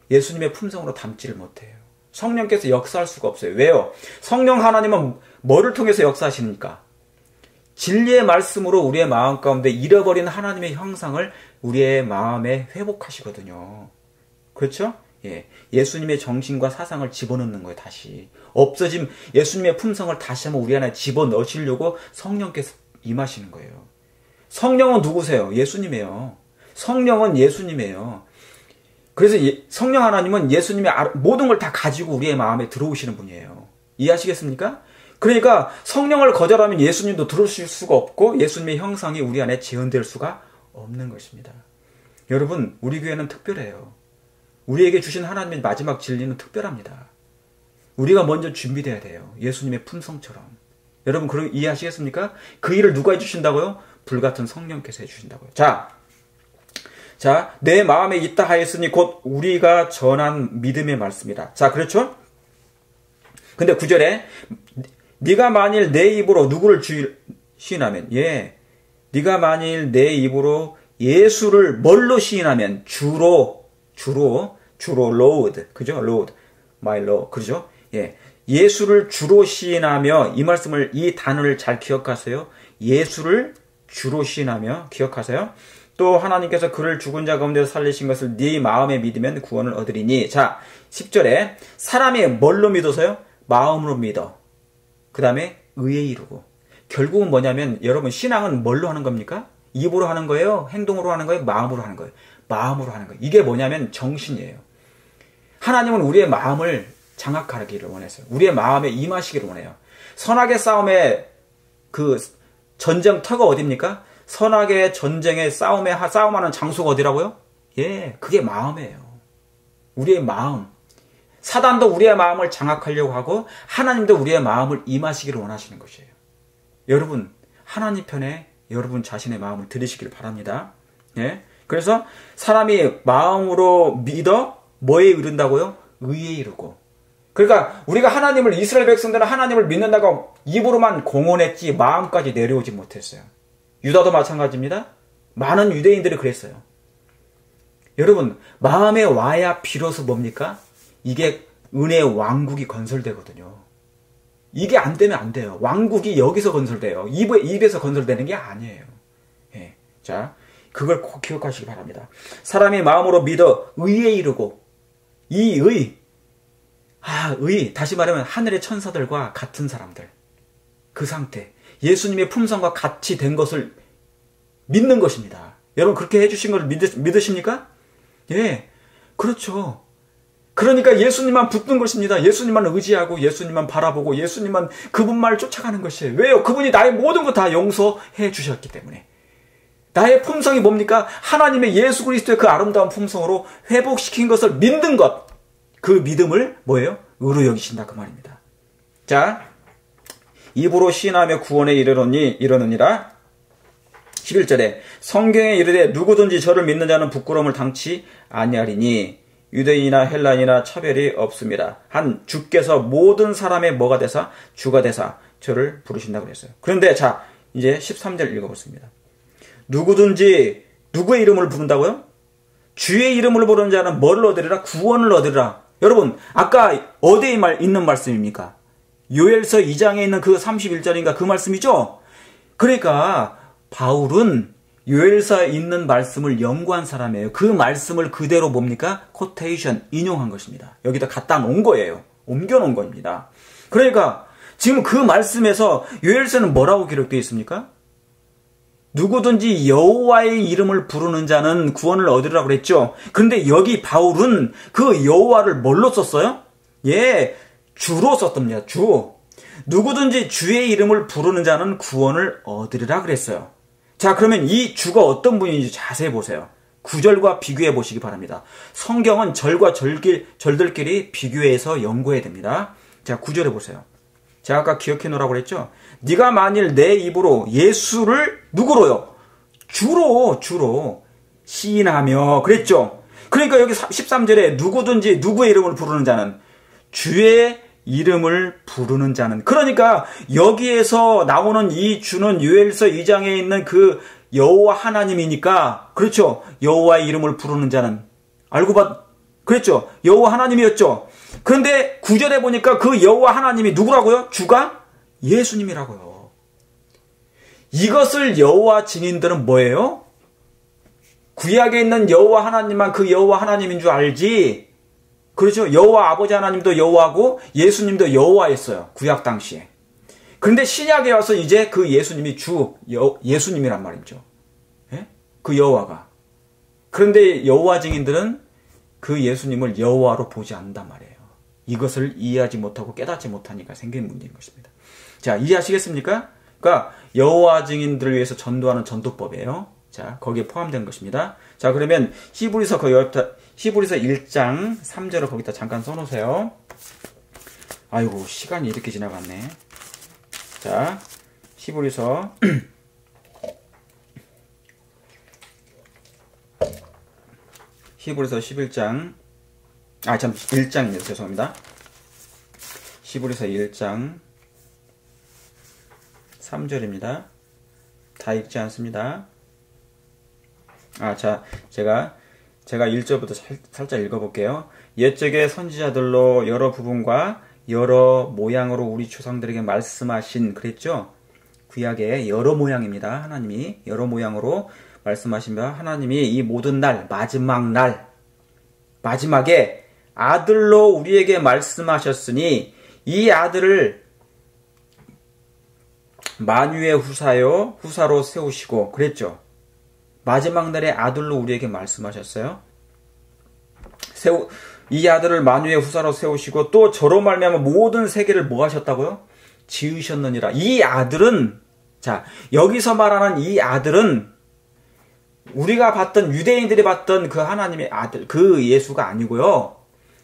A: 예수님의 품성으로 담지를 못해요. 성령께서 역사할 수가 없어요. 왜요? 성령 하나님은 뭐를 통해서 역사하십니까? 진리의 말씀으로 우리의 마음 가운데 잃어버린 하나님의 형상을 우리의 마음에 회복하시거든요. 그렇죠? 예. 예수님의 정신과 사상을 집어넣는 거예요, 다시. 없어진 예수님의 품성을 다시 한번 우리 안에 집어넣으시려고 성령께서 임하시는 거예요. 성령은 누구세요? 예수님이에요. 성령은 예수님이에요. 그래서 성령 하나님은 예수님의 모든 걸 다 가지고 우리의 마음에 들어오시는 분이에요. 이해하시겠습니까? 그러니까 성령을 거절하면 예수님도 들어오실 수가 없고 예수님의 형상이 우리 안에 재현될 수가 없는 것입니다. 여러분, 우리 교회는 특별해요. 우리에게 주신 하나님의 마지막 진리는 특별합니다. 우리가 먼저 준비돼야 돼요. 예수님의 품성처럼. 여러분, 그럼 이해하시겠습니까? 그 일을 누가 해주신다고요? 불같은 성령께서 해주신다고요. 자, 내 마음에 있다 하였으니 곧 우리가 전한 믿음의 말씀이다. 자, 그렇죠? 근데 9절에 네가 만일 내 입으로 누구를 시인하면, 예, 네가 만일 내 입으로 예수를 뭘로 시인하면, 주로 Lord, 그죠? Lord, my Lord, 그죠? 예, 예수를 주로 시인하며, 이 말씀을, 이 단어를 잘 기억하세요. 예수를 주로 시인하며, 기억하세요. 또 하나님께서 그를 죽은 자 가운데서 살리신 것을 네 마음에 믿으면 구원을 얻으리니. 자, 10절에 사람이 뭘로 믿어서요? 마음으로 믿어. 그 다음에 의에 이르고. 결국은 뭐냐면 여러분, 신앙은 뭘로 하는 겁니까? 입으로 하는 거예요? 행동으로 하는 거예요? 마음으로 하는 거예요? 마음으로 하는 거예요. 이게 뭐냐면 정신이에요. 하나님은 우리의 마음을 장악하기를 원했어요. 우리의 마음에 임하시기를 원해요. 선악의 싸움의 그 전쟁터가 어디입니까? 선악의 전쟁의 싸움하는 장소가 어디라고요? 예, 그게 마음이에요. 우리의 마음. 사단도 우리의 마음을 장악하려고 하고 하나님도 우리의 마음을 임하시기를 원하시는 것이에요. 여러분, 하나님 편에 여러분 자신의 마음을 들이시길 바랍니다. 예? 그래서 사람이 마음으로 믿어 뭐에 이른다고요? 의에 이르고. 그러니까 우리가 하나님을, 이스라엘 백성들은 하나님을 믿는다고 입으로만 공언했지 마음까지 내려오지 못했어요. 유다도 마찬가지입니다. 많은 유대인들이 그랬어요. 여러분, 마음에 와야 비로소 뭡니까? 이게 은혜의 왕국이 건설되거든요. 이게 안 되면 안 돼요. 왕국이 여기서 건설돼요. 입에서 건설되는 게 아니에요. 예. 자, 그걸 꼭 기억하시기 바랍니다. 사람이 마음으로 믿어 의에 이르고, 이 의, 다시 말하면 하늘의 천사들과 같은 사람들, 그 상태, 예수님의 품성과 같이 된 것을 믿는 것입니다. 여러분, 그렇게 해주신 걸 믿으십니까? 예, 그렇죠. 그러니까 예수님만 붙는 것입니다. 예수님만 의지하고 예수님만 바라보고 예수님만 그분만을 쫓아가는 것이에요. 왜요? 그분이 나의 모든 것 다 용서해 주셨기 때문에. 나의 품성이 뭡니까? 하나님의 예수 그리스도의 그 아름다운 품성으로 회복시킨 것을 믿는 것. 그 믿음을 뭐예요? 의로 여기신다 그 말입니다. 자, 입으로 시인하며 구원에 이르느니라. 11절에 성경에 이르되 누구든지 저를 믿는 자는 부끄러움을 당치 아니하리니 유대인이나 헬라인이나 차별이 없습니다. 한 주께서 모든 사람의 뭐가 되사? 주가 되사 저를 부르신다고 그랬어요. 그런데 자, 이제 13절 읽어보겠습니다. 누구든지 누구의 이름을 부른다고요? 주의 이름을 부르는 자는 뭐를 얻으리라? 구원을 얻으리라. 여러분, 아까 어디에 있는 말씀입니까? 요엘서 2장에 있는 그 31절인가 그 말씀이죠? 그러니까 바울은 요엘서에 있는 말씀을 연구한 사람이에요. 그 말씀을 그대로 뭡니까? 코테이션, 인용한 것입니다. 여기다 갖다 놓은 거예요. 옮겨 놓은 겁니다. 그러니까 지금 그 말씀에서 요엘서는 뭐라고 기록되어 있습니까? 누구든지 여호와의 이름을 부르는 자는 구원을 얻으리라고 그랬죠. 그런데 여기 바울은 그 여호와를 뭘로 썼어요? 예, 주로 썼답니다. 주. 누구든지 주의 이름을 부르는 자는 구원을 얻으리라 그랬어요. 자, 그러면 이 주가 어떤 분인지 자세히 보세요. 9절과 비교해 보시기 바랍니다. 성경은 절과 절들끼리 비교해서 연구해야 됩니다. 자, 9절에 보세요. 제가 아까 기억해 놓으라고 그랬죠? 네가 만일 내 입으로 예수를 누구로요? 주로 시인하며 그랬죠? 그러니까 여기 13절에 누구든지 누구의 이름을 부르는 자는 주의 이름을 부르는 자는, 그러니까 여기에서 나오는 이 주는 요엘서 2장에 있는 그 여호와 하나님이니까, 그렇죠? 여호와의 이름을 부르는 자는 그랬죠? 여호와 하나님이었죠? 그런데 9절에 보니까 그 여호와 하나님이 누구라고요? 주가 예수님이라고요. 이것을 여호와 증인들은 뭐예요? 구약에 있는 여호와 하나님만 그 여호와 하나님인 줄 알지. 그렇죠? 여호와 아버지 하나님도 여호와고 예수님도 여호와였어요. 구약 당시에. 그런데 신약에 와서 이제 그 예수님이 예수님이란 말이죠. 예? 그 여호와가. 그런데 여호와 증인들은 그 예수님을 여호와로 보지 않는단 말이에요. 이것을 이해하지 못하고 깨닫지 못하니까 생긴 문제인 것입니다. 자, 이해하시겠습니까? 그러니까 여호와 증인들을 위해서 전도하는 전도법이에요. 자, 거기에 포함된 것입니다. 자, 그러면 히브리서 1장 3절을 거기다 잠깐 써놓으세요. 아이고, 시간이 이렇게 지나갔네. 자, 히브리서 11장 1장이네요. 죄송합니다. 히브리서 1장 3절입니다. 다 읽지 않습니다. 자, 제가 1절부터 살짝 읽어볼게요. 옛적의 선지자들로 여러 부분과 여러 모양으로 우리 조상들에게 말씀하신, 그랬죠? 구약의 여러 모양입니다. 하나님이 여러 모양으로 말씀하시며 하나님이 이 모든 날, 마지막에 아들로 우리에게 말씀하셨으니 이 아들을 만유의 후사로 세우시고, 그랬죠? 마지막 날에 아들로 우리에게 말씀하셨어요. 이 아들을 만유의 후사로 세우시고 또 저로 말미암아 모든 세계를 뭐 하셨다고요? 지으셨느니라. 이 아들은, 자, 여기서 말하는 이 아들은 우리가 봤던, 유대인들이 봤던 그 하나님의 아들, 그 예수가 아니고요.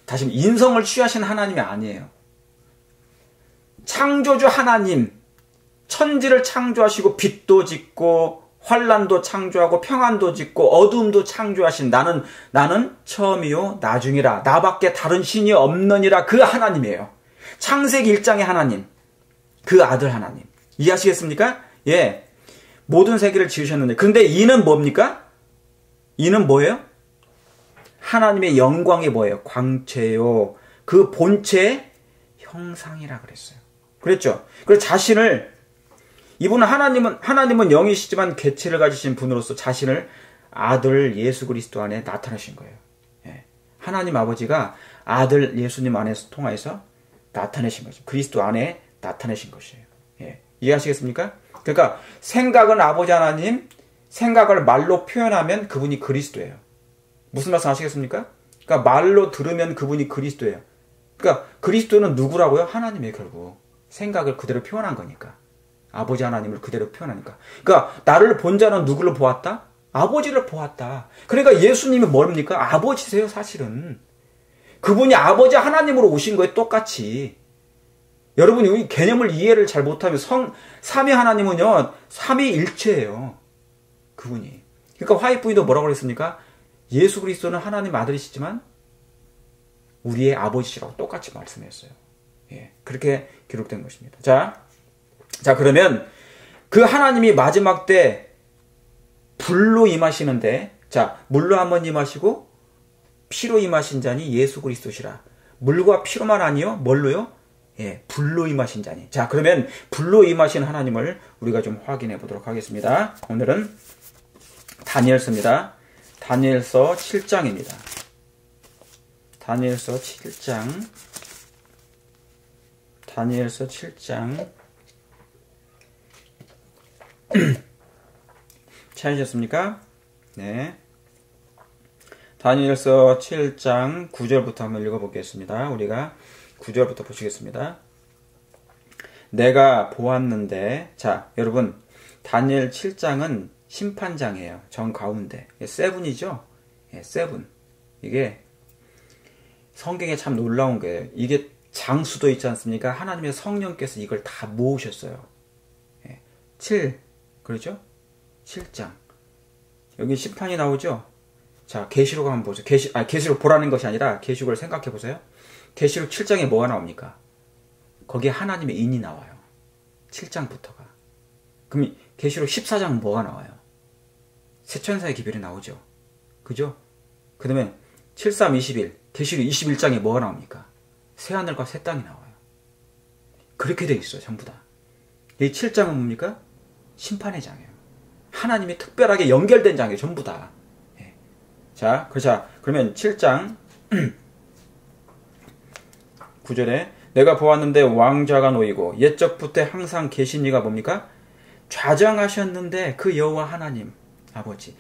A: 다시 인성을 취하신 하나님이 아니에요. 창조주 하나님, 천지를 창조하시고 빛도 짓고 환란도 창조하고 평안도 짓고 어두움도 창조하신 나는 처음이요 나중이라 나밖에 다른 신이 없느니라 그 하나님이에요. 창세기 1장의 하나님, 그 아들 하나님. 이해하시겠습니까? 예. 모든 세계를 지으셨는데 근데 이는 뭡니까? 이는 뭐예요? 하나님의 영광이 뭐예요? 광채요. 그 본체의 형상이라 그랬어요. 그랬죠? 그래서 자신을 이분은 하나님은 영이시지만 개체를 가지신 분으로서 자신을 아들 예수 그리스도 안에 나타내신 거예요. 예. 하나님 아버지가 아들 예수님 안에서 통하여서 나타내신 거죠. 그리스도 안에 나타내신 것이에요. 예. 이해하시겠습니까? 그러니까 생각은 아버지 하나님, 생각을 말로 표현하면 그분이 그리스도예요. 무슨 말씀 아시겠습니까? 그러니까 말로 들으면 그분이 그리스도예요. 그러니까 그리스도는 누구라고요? 하나님이에요, 결국. 생각을 그대로 표현한 거니까. 아버지 하나님을 그대로 표현하니까. 그러니까 나를 본 자는 누구를 보았다? 아버지를 보았다. 그러니까 예수님이 뭡니까? 아버지세요, 사실은. 그분이 아버지 하나님으로 오신 거예요, 똑같이. 여러분이 이 개념을 이해를 잘 못하면 삼위 하나님은요, 삼위일체예요. 그분이. 그러니까 화이트부인도 뭐라고 그랬습니까? 예수 그리스도는 하나님 아들이시지만 우리의 아버지라고 똑같이 말씀했어요. 예, 그렇게 기록된 것입니다. 자, 그러면 그 하나님이 마지막 때 불로 임하시는데, 자, 물로 한번 임하시고 피로 임하신 자니 예수 그리스도시라. 물과 피로만 아니요? 뭘로요? 예, 불로 임하신 자니. 자, 그러면 불로 임하신 하나님을 우리가 좀 확인해 보도록 하겠습니다. 오늘은 다니엘서입니다. 다니엘서 7장입니다. 다니엘서 7장. 다니엘서 7장. 찾으셨습니까? 네. 다니엘서 7장 9절부터 한번 읽어보겠습니다. 우리가 9절부터 보시겠습니다. 내가 보았는데, 자, 여러분, 다니엘 7장은 심판장이에요. 정 가운데. 세븐이죠? 예, 세븐. 이게 성경에 참 놀라운 거예요. 이게 장수도 있지 않습니까? 하나님의 성령께서 이걸 다 모으셨어요. 예, 7, 그렇죠? 7장. 여기 심판이 나오죠? 자, 계시록 한번 보세요. 계시록 보라는 것이 아니라 계시록을 생각해 보세요. 계시록 7장에 뭐가 나옵니까? 거기에 하나님의 인이 나와요. 7장부터가. 그럼 계시록 14장은 뭐가 나와요? 세천사의 기별이 나오죠. 그죠? 그 다음에 7, 3, 21 계시록 21장에 뭐가 나옵니까? 새하늘과 새 땅이 나와요. 그렇게 돼 있어요. 전부 다. 이 7장은 뭡니까? 심판의 장이에요. 하나님이 특별하게 연결된 장이에요. 전부 다. 예. 자, 그러면 7장 9절에 내가 보았는데 왕좌가 놓이고 옛적부터 항상 계신 이가 뭡니까? 좌정하셨는데 그 여호와 하나님 아버지.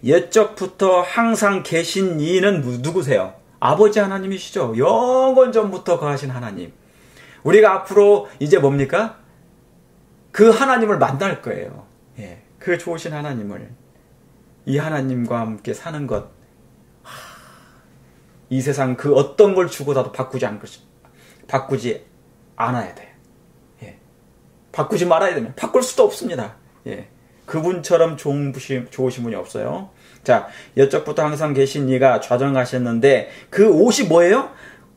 A: 옛적부터 항상 계신 이는 누구세요? 아버지 하나님이시죠. 영원 전부터 거하신 하나님. 우리가 앞으로 이제 뭡니까? 그 하나님을 만날 거예요. 예, 그 좋으신 하나님을. 이 하나님과 함께 사는 것. 이 세상 그 어떤 걸 주고라도 바꾸지 않아야 돼. 예. 바꾸지 말아야 됩니다. 바꿀 수도 없습니다. 예. 그분처럼 좋으신 분이 없어요. 자, 옛적부터 항상 계신 이가 좌정하셨는데 그 옷이 뭐예요?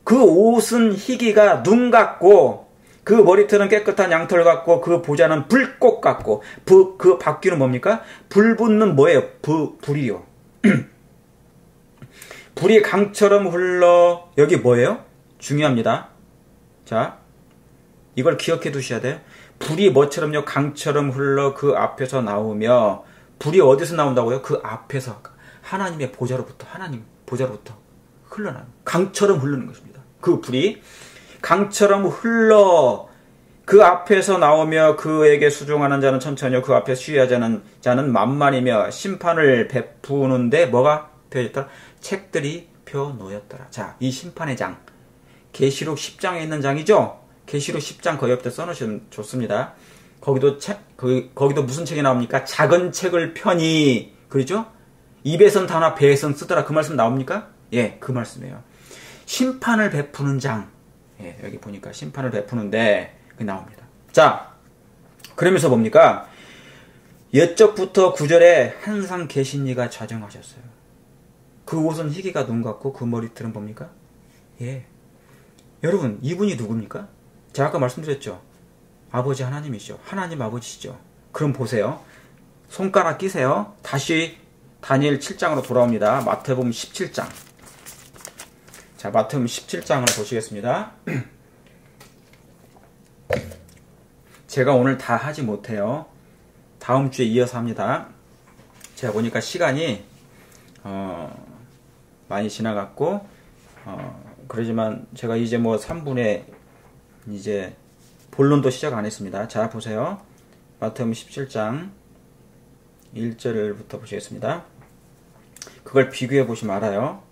A: 그 옷은 희기가 눈 같고 그 머리털은 깨끗한 양털 같고 그 보좌는 불꽃 같고 그 바퀴는 뭡니까? 불 붙는 뭐예요? 불이요. 불이 강처럼 흘러. 여기 뭐예요? 중요합니다. 자, 이걸 기억해 두셔야 돼요. 불이 뭐처럼요? 강처럼 흘러 그 앞에서 나오며. 불이 어디서 나온다고요? 그 앞에서 하나님의 보좌로부터 흘러나요. 강처럼 흐르는 것입니다. 그 불이 강처럼 흘러 그 앞에서 나오며 그에게 수종하는 자는 천천히요 그 앞에 쉬하자는 자는 만만이며 심판을 베푸는데 뭐가 펴졌더라? 책들이 펴놓였더라. 자, 이 심판의 장 계시록 10장에 있는 장이죠? 계시록 10장 그 옆에 써놓으시면 좋습니다. 거기도 무슨 책이 나옵니까? 작은 책을 펴니. 그렇죠? 입에선 다나 배에선 쓰더라. 그 말씀 나옵니까? 예, 그 말씀이에요. 심판을 베푸는 장. 예, 여기 보니까 심판을 베푸는데 그게 나옵니다. 자, 그러면서 뭡니까? 옛적부터 구절에 항상 계신 이가 좌정하셨어요. 그 옷은 희기가 눈 같고 그 머리털은 뭡니까? 예. 여러분, 이분이 누굽니까? 제가 아까 말씀드렸죠. 아버지 하나님이시죠. 하나님 아버지시죠. 그럼 보세요. 손가락 끼세요. 다시 다니엘 7장으로 돌아옵니다. 마태복음 17장. 자, 마태복음 17장을 보시겠습니다. 제가 오늘 다 하지 못해요. 다음 주에 이어서 합니다. 제가 보니까 시간이 많이 지나갔고 그러지만 제가 이제 뭐 3분에 이제 본론도 시작 안 했습니다. 자, 보세요. 마태복음 17장 1절부터 보시겠습니다. 그걸 비교해 보시면 알아요.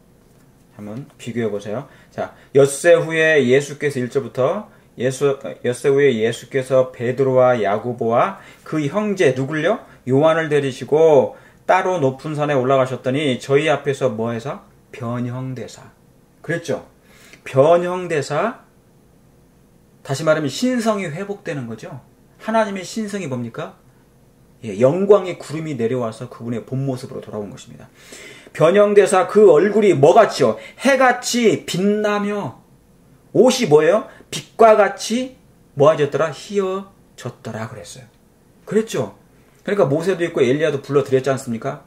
A: 한번 비교해 보세요. 자, 엿새 후에 예수께서 1절부터 엿새 후에 예수께서 베드로와 야고보와 그 형제 누굴요? 요한을 데리시고 따로 높은 산에 올라가셨더니 저희 앞에서 뭐해서? 변형대사. 그랬죠? 변형대사. 다시 말하면 신성이 회복되는 거죠. 하나님의 신성이 뭡니까? 예, 영광의 구름이 내려와서 그분의 본 모습으로 돌아온 것입니다. 변형대사 그 얼굴이 뭐같이요? 해같이 빛나며 옷이 뭐예요? 빛과 같이 뭐하졌더라? 희어졌더라 그랬어요. 그랬죠? 그러니까 모세도 있고 엘리야도 불러드렸지 않습니까?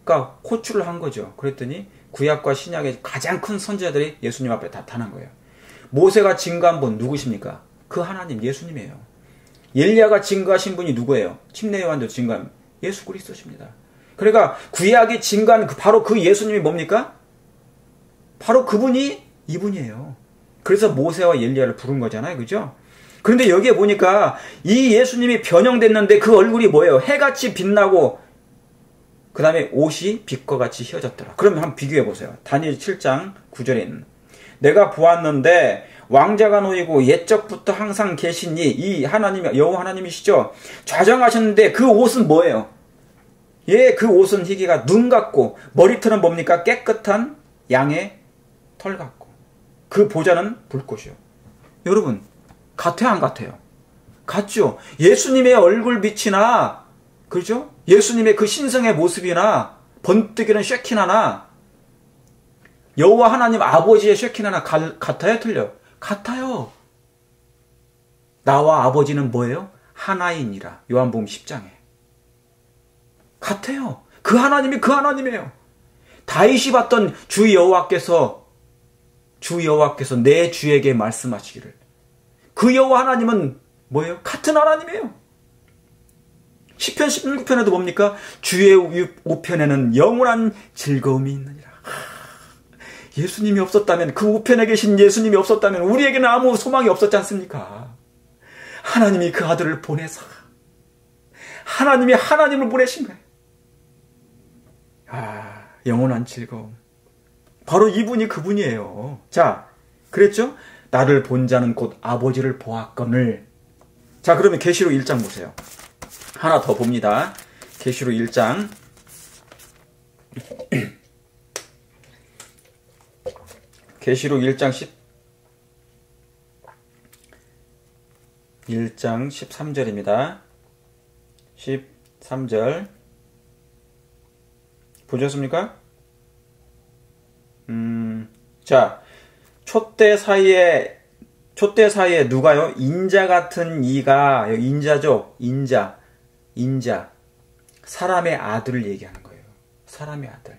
A: 그러니까 호출을 한 거죠. 그랬더니 구약과 신약의 가장 큰 선지자들이 예수님 앞에 나타난 거예요. 모세가 증거한 분 누구십니까? 그 하나님 예수님이에요. 엘리야가 증거하신 분이 누구예요? 침례 요한도 증거한 예수 그리스도십니다. 그러니까 구약이 증거한 바로 그 예수님이 뭡니까? 바로 그분이 이분이에요. 그래서 모세와 엘리야를 부른 거잖아요. 그죠? 그런데 여기에 보니까 이 예수님이 변형됐는데 그 얼굴이 뭐예요? 해같이 빛나고 그 다음에 옷이 빛과 같이 휘어졌더라. 그러면 한번 비교해 보세요. 다니엘 7장 9절에 있는 내가 보았는데 왕자가 놓이고 옛적부터 항상 계신 이 하나님 여호와 하나님이시죠. 좌정하셨는데 그 옷은 뭐예요? 예, 그 옷은 희기가 눈 같고 머리털은 뭡니까? 깨끗한 양의 털 같고 그 보좌는 불꽃이요. 여러분 같아요 안 같아요? 같죠. 예수님의 얼굴 빛이나 그렇죠? 예수님의 그 신성의 모습이나 번뜩이는 쉐키나나 여호와 하나님 아버지의 쉐키나나 같아요 틀려요? 같아요. 나와 아버지는 뭐예요? 하나이니라. 요한복음 10장에 같아요. 그 하나님이 그 하나님이에요. 다윗이 봤던 주 여호와께서 내 주에게 말씀하시기를 그 여호와 하나님은 뭐예요? 같은 하나님이에요. 시편 16편에도 뭡니까? 주의 우편에는 영원한 즐거움이 있느니라. 예수님이 없었다면 그 우편에 계신 예수님이 없었다면 우리에게는 아무 소망이 없었지 않습니까? 하나님이 그 아들을 보내서 하나님이 하나님을 보내신 거예요. 영원한 즐거움. 바로 이분이 그분이에요. 자, 그랬죠? 나를 본 자는 곧 아버지를 보았거늘. 자, 그러면 계시록 1장 보세요. 하나 더 봅니다. 계시록 1장. 계시록 1장 13절입니다. 13절. 보셨습니까? 자, 촛대 사이에 누가요? 인자 같은 이가, 여기 인자죠? 인자. 사람의 아들을 얘기하는 거예요. 사람의 아들.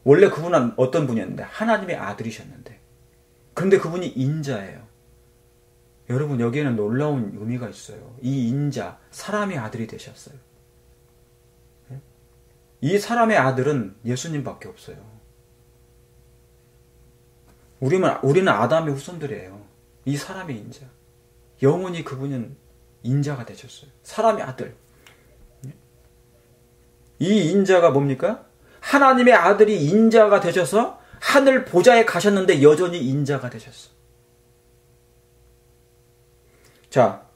A: 원래 그분은 어떤 분이었는데? 하나님의 아들이셨는데. 그런데 그분이 인자예요. 여러분, 여기에는 놀라운 의미가 있어요. 이 인자, 사람의 아들이 되셨어요. 이 사람의 아들은 예수님밖에 없어요. 우리는 아담의 후손들이에요. 이 사람의 인자. 영원히 그분은 인자가 되셨어요. 사람의 아들. 이 인자가 뭡니까? 하나님의 아들이 인자가 되셔서 하늘 보좌에 가셨는데 여전히 인자가 되셨어. 자,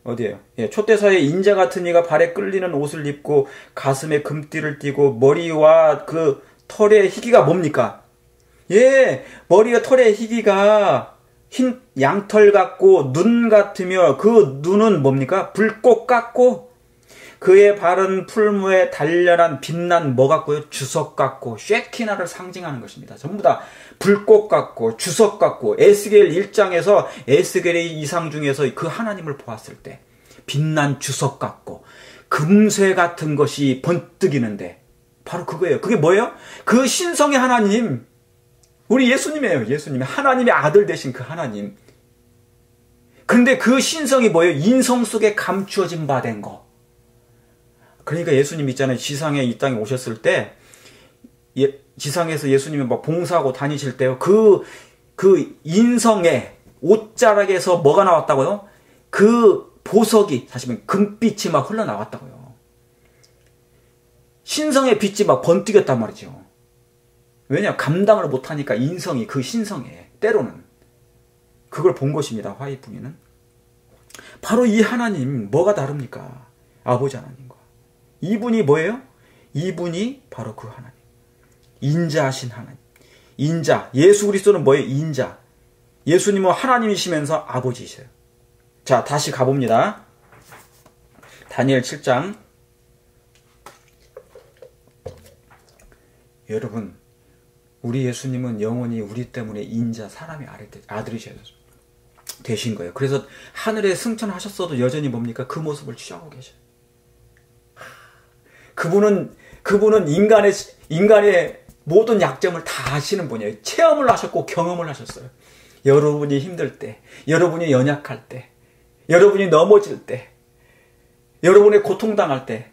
A: 어디에요? 예, 촛대 사이에 인자 같은 이가 발에 끌리는 옷을 입고 가슴에 금띠를 띠고 머리와 그 털의 희기가 뭡니까? 예, 머리와 털의 희기가 흰 양털 같고 눈 같으며 그 눈은 뭡니까? 불꽃 같고 그의 발은 풀무에 단련한 빛난 뭐 같고요? 주석 같고 쉐키나를 상징하는 것입니다. 전부 다 불꽃 같고 주석 같고 에스겔 1장에서 에스겔의 이상 중에서 그 하나님을 보았을 때 빛난 주석 같고 금쇠 같은 것이 번뜩이는데 바로 그거예요. 그게 뭐예요? 그 신성의 하나님, 우리 예수님이에요. 예수님, 하나님의 아들 되신 그 하나님. 그런데 그 신성이 뭐예요? 인성 속에 감추어진 바 된 거. 그러니까 예수님 있잖아요. 지상에 이 땅에 오셨을 때 지상에서 예수님이 막 봉사하고 다니실 때요. 그 인성의 옷자락에서 뭐가 나왔다고요? 그 보석이 사실은 금빛이 막 흘러나왔다고요. 신성의 빛이 막 번뜩였단 말이죠. 왜냐? 감당을 못하니까 인성이 그 신성에 때로는 그걸 본 것입니다. 화이붕이는. 바로 이 하나님 뭐가 다릅니까? 아버지 하나님과. 이분이 뭐예요? 이분이 바로 그 하나님. 인자하신 하나님. 인자. 예수 그리스도는 뭐예요? 인자. 예수님은 하나님이시면서 아버지이세요. 자, 다시 가봅니다. 다니엘 7장. 여러분, 우리 예수님은 영원히 우리 때문에 인자, 사람의 아들이셔야 되신 거예요. 그래서 하늘에 승천하셨어도 여전히 뭡니까? 그 모습을 취하고 계셔요. 그분은 인간의 모든 약점을 다 아시는 분이에요. 체험을 하셨고 경험을 하셨어요. 여러분이 힘들 때, 여러분이 연약할 때, 여러분이 넘어질 때, 여러분의 고통당할 때,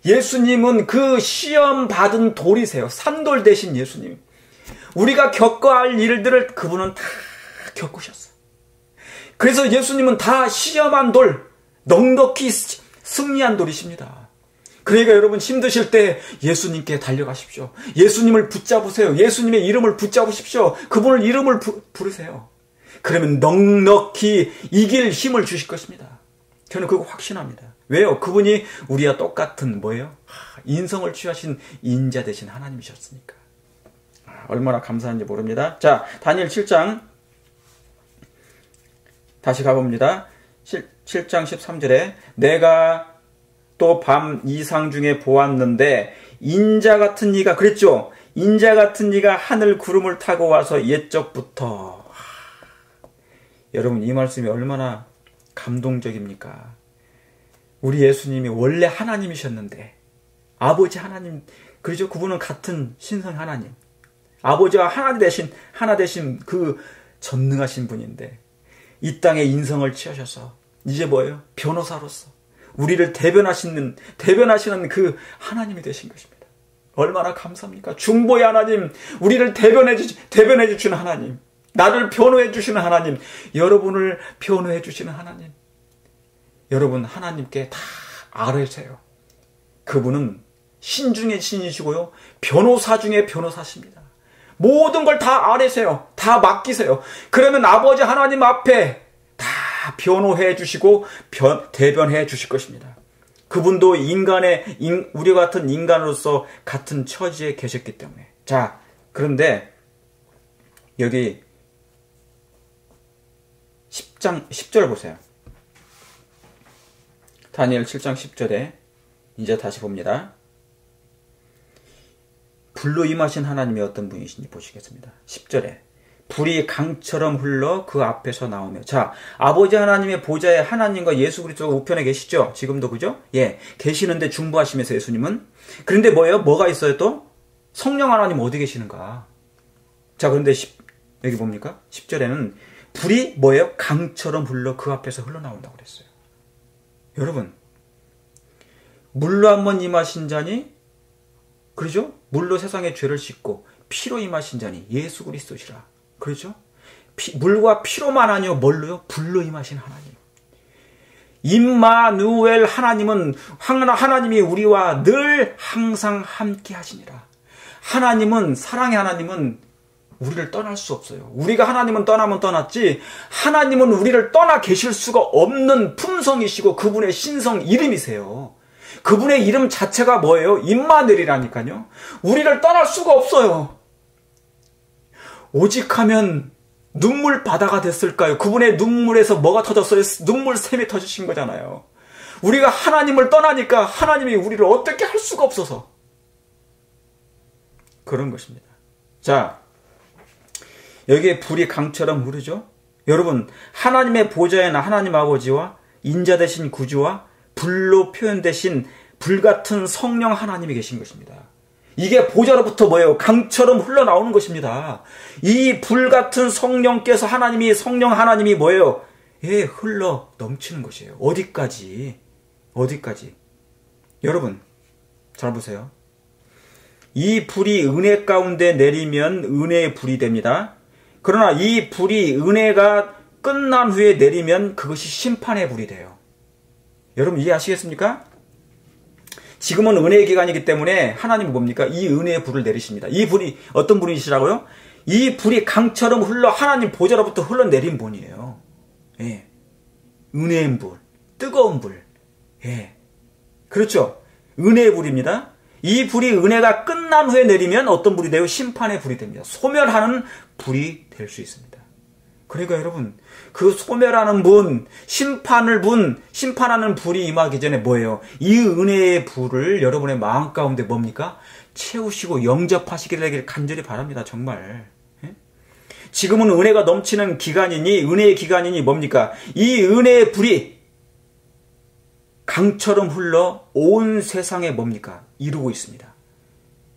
A: 예수님은 그 시험 받은 돌이세요. 산돌 대신 예수님. 우리가 겪어야 할 일들을 그분은 다 겪으셨어요. 그래서 예수님은 다 시험한 돌, 넉넉히 승리한 돌이십니다. 그러니까 여러분 힘드실 때 예수님께 달려가십시오. 예수님을 붙잡으세요. 예수님의 이름을 붙잡으십시오. 그분을 이름을 부르세요. 그러면 넉넉히 이길 힘을 주실 것입니다. 저는 그거 확신합니다. 왜요? 그분이 우리와 똑같은 뭐예요? 인성을 취하신 인자 되신 하나님이셨으니까. 얼마나 감사한지 모릅니다. 자, 다니엘 7장 다시 가봅니다. 7장 13절에 내가 또 밤 이상 중에 보았는데 인자 같은 이가 그랬죠. 인자 같은 이가 하늘 구름을 타고 와서 옛적부터. 여러분 이 말씀이 얼마나 감동적입니까? 우리 예수님이 원래 하나님이셨는데 아버지 하나님, 그렇죠? 그분은 같은 신성 하나님, 아버지와 하나 되신 그 전능하신 분인데 이 땅에 인성을 취하셔서 이제 뭐예요? 변호사로서 우리를 대변하시는 그 하나님이 되신 것입니다. 얼마나 감사합니까? 중보의 하나님, 우리를 대변해 주시는 하나님, 나를 변호해 주시는 하나님, 여러분을 변호해 주시는 하나님. 여러분 하나님께 다 아뢰세요. 그분은 신 중에 신이시고요, 변호사 중에 변호사십니다. 모든 걸 다 아뢰세요. 다 맡기세요. 그러면 아버지 하나님 앞에 다 변호해 주시고 대변해 주실 것입니다. 그분도 우리 같은 인간으로서 같은 처지에 계셨기 때문에. 자, 그런데 여기 10절 보세요. 다니엘 7장 10절에 이제 다시 봅니다. 불로 임하신 하나님이 어떤 분이신지 보시겠습니다. 10절에 불이 강처럼 흘러 그 앞에서 나오며. 자, 아버지 하나님의 보좌에 하나님과 예수 그리스도가 우편에 계시죠? 지금도 그죠? 예, 계시는데 중보하시면서 예수님은. 그런데 뭐예요? 뭐가 있어요 또? 성령 하나님 어디 계시는가? 자, 그런데 여기 뭡니까? 10절에는 불이 뭐예요? 강처럼 흘러 그 앞에서 흘러나온다고 그랬어요. 여러분, 물로 한번 임하신 자니, 그러죠? 물로 세상의 죄를 씻고 피로 임하신 자니 예수 그리스도시라. 그렇죠? 물과 피로만 아니요 뭘로요? 불로 임하신 하나님. 임마누엘 하나님이 우리와 늘 항상 함께 하시니라. 하나님은, 사랑의 하나님은 우리를 떠날 수 없어요. 우리가 하나님은 떠나면 떠났지 하나님은 우리를 떠나 계실 수가 없는 품성이시고 그분의 신성 이름이세요. 그분의 이름 자체가 뭐예요? 임마누엘이라니까요. 우리를 떠날 수가 없어요. 오직 하면 눈물 바다가 됐을까요? 그분의 눈물에서 뭐가 터졌어요? 눈물샘이 터지신 거잖아요. 우리가 하나님을 떠나니까 하나님이 우리를 어떻게 할 수가 없어서 그런 것입니다. 자, 여기에 불이 강처럼 흐르죠? 여러분, 하나님의 보좌에는 하나님 아버지와 인자 되신 구주와 불로 표현되신 불같은 성령 하나님이 계신 것입니다. 이게 보좌로부터 뭐예요? 강처럼 흘러나오는 것입니다. 이 불같은 성령께서 성령 하나님이 뭐예요? 예, 흘러 넘치는 것이에요. 어디까지? 여러분, 잘 보세요. 이 불이 은혜 가운데 내리면 은혜의 불이 됩니다. 그러나 이 불이 은혜가 끝난 후에 내리면 그것이 심판의 불이 돼요. 여러분 이해하시겠습니까? 지금은 은혜의 기간이기 때문에 하나님은 뭡니까? 이 은혜의 불을 내리십니다. 이 불이 어떤 불이시라고요? 이 불이 강처럼 하나님 보좌로부터 흘러내린 분이에요. 예. 은혜의 불, 뜨거운 불. 예. 그렇죠? 은혜의 불입니다. 이 불이 은혜가 끝난 후에 내리면 어떤 불이 돼요? 심판의 불이 됩니다. 소멸하는 불이 될 수 있습니다. 그러니까 여러분, 그 소멸하는 분, 심판하는 불이 임하기 전에 뭐예요? 이 은혜의 불을 여러분의 마음 가운데 뭡니까? 채우시고 영접하시게 되길 간절히 바랍니다. 정말. 예? 지금은 은혜가 넘치는 기간이니, 은혜의 기간이니 뭡니까? 이 은혜의 불이 강처럼 흘러 온 세상에 뭡니까? 이루고 있습니다.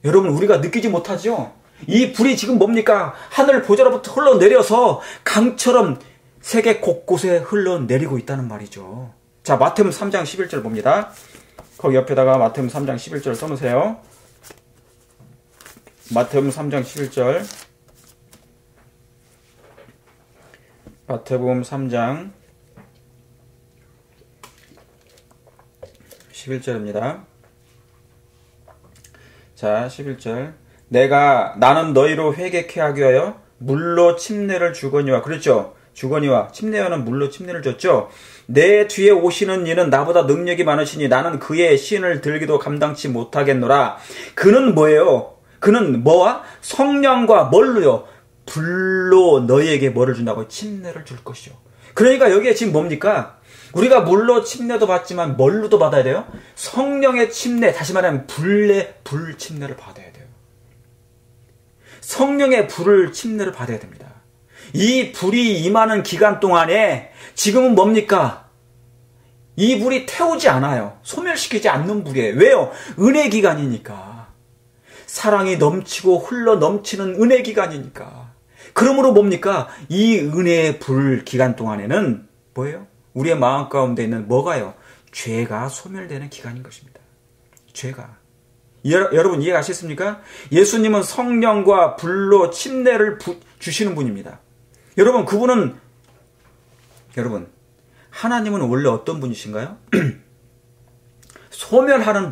A: 여러분, 우리가 느끼지 못하죠? 이 불이 지금 뭡니까? 하늘 보좌로부터 흘러내려서 강처럼 세계 곳곳에 흘러내리고 있다는 말이죠. 자, 마태복음 3장 11절 봅니다. 거기 옆에다가 마태복음 3장 11절 써놓으세요. 마태복음 3장 11절. 마태복음 3장 11절입니다. 자, 11절. 나는 너희로 회개케 하기 위하여 물로 침례를 주거니와. 그렇죠? 주거니와. 침례하는 물로 침례를 줬죠? 내 뒤에 오시는 이는 나보다 능력이 많으시니 나는 그의 신을 들기도 감당치 못하겠노라. 그는 뭐예요? 그는 뭐와? 성령과 뭘로요? 불로 너희에게 뭐를 준다고? 침례를 줄 것이죠. 그러니까 여기에 지금 뭡니까? 우리가 물로 침례도 받지만 뭘로도 받아야 돼요? 성령의 침례, 다시 말하면 불 침례를 받아야 돼요. 성령의 불을 침례를 받아야 됩니다. 이 불이 임하는 기간 동안에 지금은 뭡니까? 이 불이 태우지 않아요. 소멸시키지 않는 불이에요. 왜요? 은혜 기간이니까. 사랑이 넘치고 흘러 넘치는 은혜 기간이니까. 그러므로 뭡니까? 이 은혜의 불 기간 동안에는 뭐예요? 우리의 마음 가운데 있는 뭐가요? 죄가 소멸되는 기간인 것입니다. 죄가. 여러분 이해가셨습니까? 예수님은 성령과 불로 침례를 주시는 분입니다. 여러분 하나님은 원래 어떤 분이신가요? 소멸하는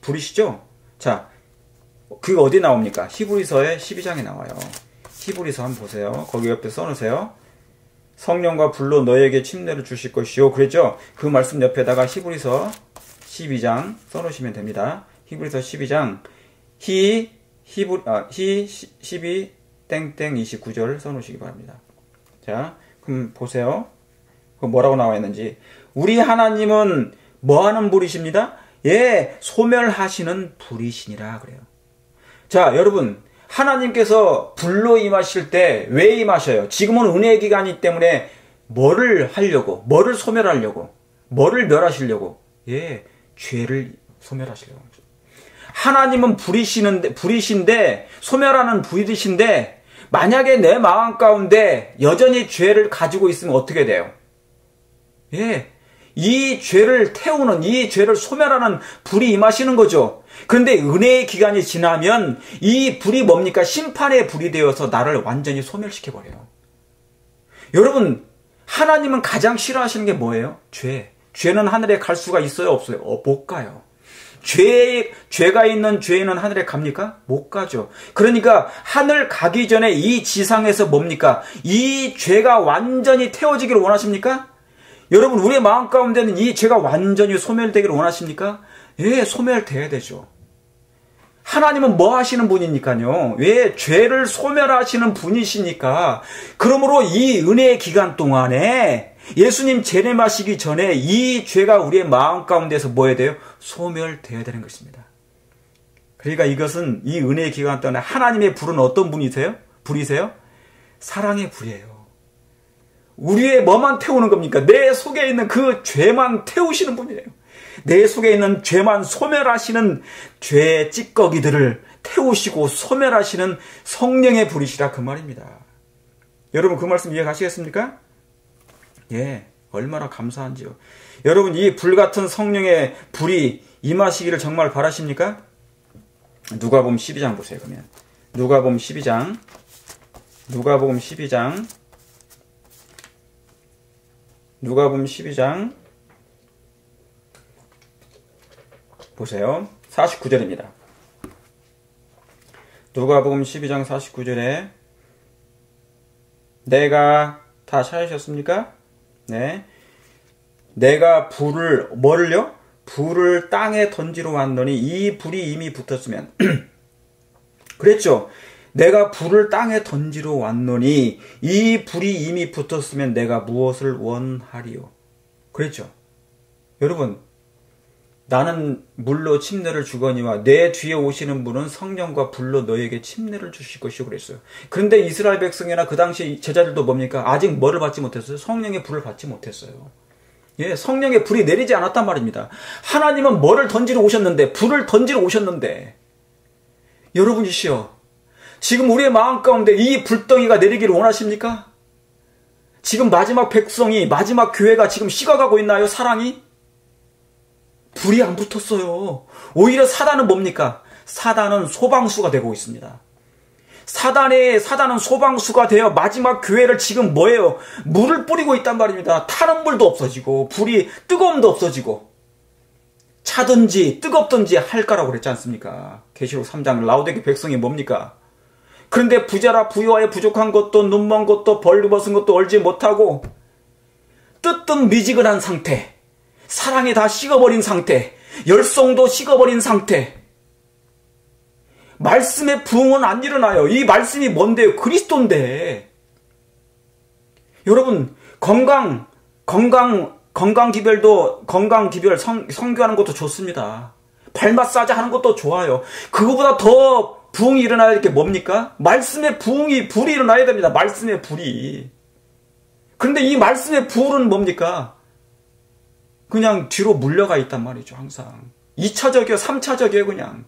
A: 불이시죠? 자, 그게 어디 나옵니까? 히브리서의 12장에 나와요. 히브리서 한번 보세요. 거기 옆에 써놓으세요. 성령과 불로 너에게 침례를 주실 것이요. 그랬죠? 그 말씀 옆에다가 히브리서 12장 써놓으시면 됩니다. 히브리서 12장 히 12 땡땡 29절 써놓으시기 바랍니다. 자, 그럼 보세요. 그 뭐라고 나와 있는지. 우리 하나님은 뭐하는 불이십니다? 예, 소멸하시는 불이시니라 그래요. 자, 여러분 하나님께서 불로 임하실 때 왜 임하셔요? 지금은 은혜의 기간이기 때문에 뭐를 하려고? 뭐를 소멸하려고? 뭐를 멸하시려고? 예, 죄를 소멸하시려고. 하나님은 불이신데 소멸하는 불이신데 만약에 내 마음 가운데 여전히 죄를 가지고 있으면 어떻게 돼요? 예, 이 죄를 태우는, 이 죄를 소멸하는 불이 임하시는 거죠. 그런데 은혜의 기간이 지나면 이 불이 뭡니까? 심판의 불이 되어서 나를 완전히 소멸시켜버려요. 여러분, 하나님은 가장 싫어하시는 게 뭐예요? 죄. 죄는 하늘에 갈 수가 있어요? 없어요? 못 가요. 죄가 있는 죄인은 하늘에 갑니까? 못 가죠. 그러니까 하늘 가기 전에 이 지상에서 뭡니까? 이 죄가 완전히 태워지기를 원하십니까? 여러분, 우리의 마음 가운데는 이 죄가 완전히 소멸되기를 원하십니까? 예, 소멸돼야 되죠. 하나님은 뭐 하시는 분이니까요. 왜? 죄를 소멸하시는 분이시니까. 그러므로 이 은혜의 기간 동안에 예수님 재림하시기 전에 이 죄가 우리의 마음 가운데서 뭐 해야 돼요? 소멸되어야 되는 것입니다. 그러니까 이것은 이 은혜의 기간 동안에 하나님의 불은 어떤 분이세요? 불이세요? 사랑의 불이에요. 우리의 뭐만 태우는 겁니까? 내 속에 있는 그 죄만 태우시는 분이에요. 내 속에 있는 죄만 소멸하시는 죄의 찌꺼기들을 태우시고 소멸하시는 성령의 불이시라 그 말입니다. 여러분 그 말씀 이해가시겠습니까? 예, 얼마나 감사한지요. 여러분 이 불같은 성령의 불이 임하시기를 정말 바라십니까? 누가복음 12장 보세요. 그러면 누가복음 12장 보세요. 49절입니다. 누가복음 12장 49절에 내가 다 찾으셨습니까? 네. 내가 뭐를요? 불을 땅에 던지러 왔더니 이 불이 이미 붙었으면 그랬죠. 내가 불을 땅에 던지러 왔노니 이 불이 이미 붙었으면 내가 무엇을 원하리요? 그랬죠. 여러분 나는 물로 침례를 주거니와 내 뒤에 오시는 분은 성령과 불로 너에게 침례를 주실 것이요 그랬어요. 그런데 이스라엘 백성이나 그 당시 제자들도 뭡니까? 아직 뭐를 받지 못했어요? 성령의 불을 받지 못했어요. 예, 성령의 불이 내리지 않았단 말입니다. 하나님은 뭐를 던지러 오셨는데, 불을 던지러 오셨는데, 여러분이시여, 지금 우리의 마음 가운데 이 불덩이가 내리기를 원하십니까? 지금 마지막 백성이, 마지막 교회가 지금 식어가고 있나요? 사랑이? 불이 안 붙었어요. 오히려 사단은 뭡니까? 사단은 소방수가 되고 있습니다. 사단은 소방수가 되어 마지막 교회를 지금 뭐예요? 물을 뿌리고 있단 말입니다. 타는 물도 없어지고 불이 뜨거움도 없어지고 차든지 뜨겁든지 할 거라고 그랬지 않습니까? 계시록 3장 라오디게 백성이 뭡니까? 그런데 부자라 부유하여 부족한 것도 눈먼 것도 벌거벗은 것도 얼지 못하고 뜨뜻미지근한 상태, 사랑이 다 식어버린 상태, 열성도 식어버린 상태, 말씀의 부흥은 안 일어나요. 이 말씀이 뭔데요? 그리스도인데. 여러분 건강 기별 선교하는 것도 좋습니다. 발 마사지 하는 것도 좋아요. 그거보다 더 부흥이 일어나야 될 게 뭡니까? 말씀의 불이 일어나야 됩니다. 말씀의 불이. 그런데 이 말씀의 불은 뭡니까? 그냥 뒤로 물려가 있단 말이죠. 항상 2차적이요 3차적이에요. 그냥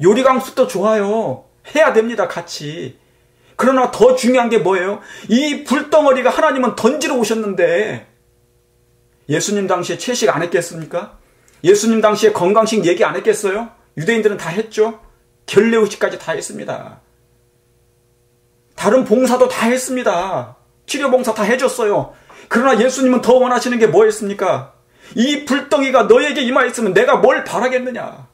A: 요리강습도 좋아요. 해야 됩니다. 같이. 그러나 더 중요한 게 뭐예요? 이 불덩어리가 하나님은 던지러 오셨는데 예수님 당시에 채식 안 했겠습니까? 예수님 당시에 건강식 얘기 안 했겠어요? 유대인들은 다 했죠. 결례의식까지 다 했습니다. 다른 봉사도 다 했습니다. 치료봉사 다 해줬어요. 그러나 예수님은 더 원하시는 게 뭐였습니까? 이 불덩이가 너에게 임하였으면 내가 뭘 바라겠느냐.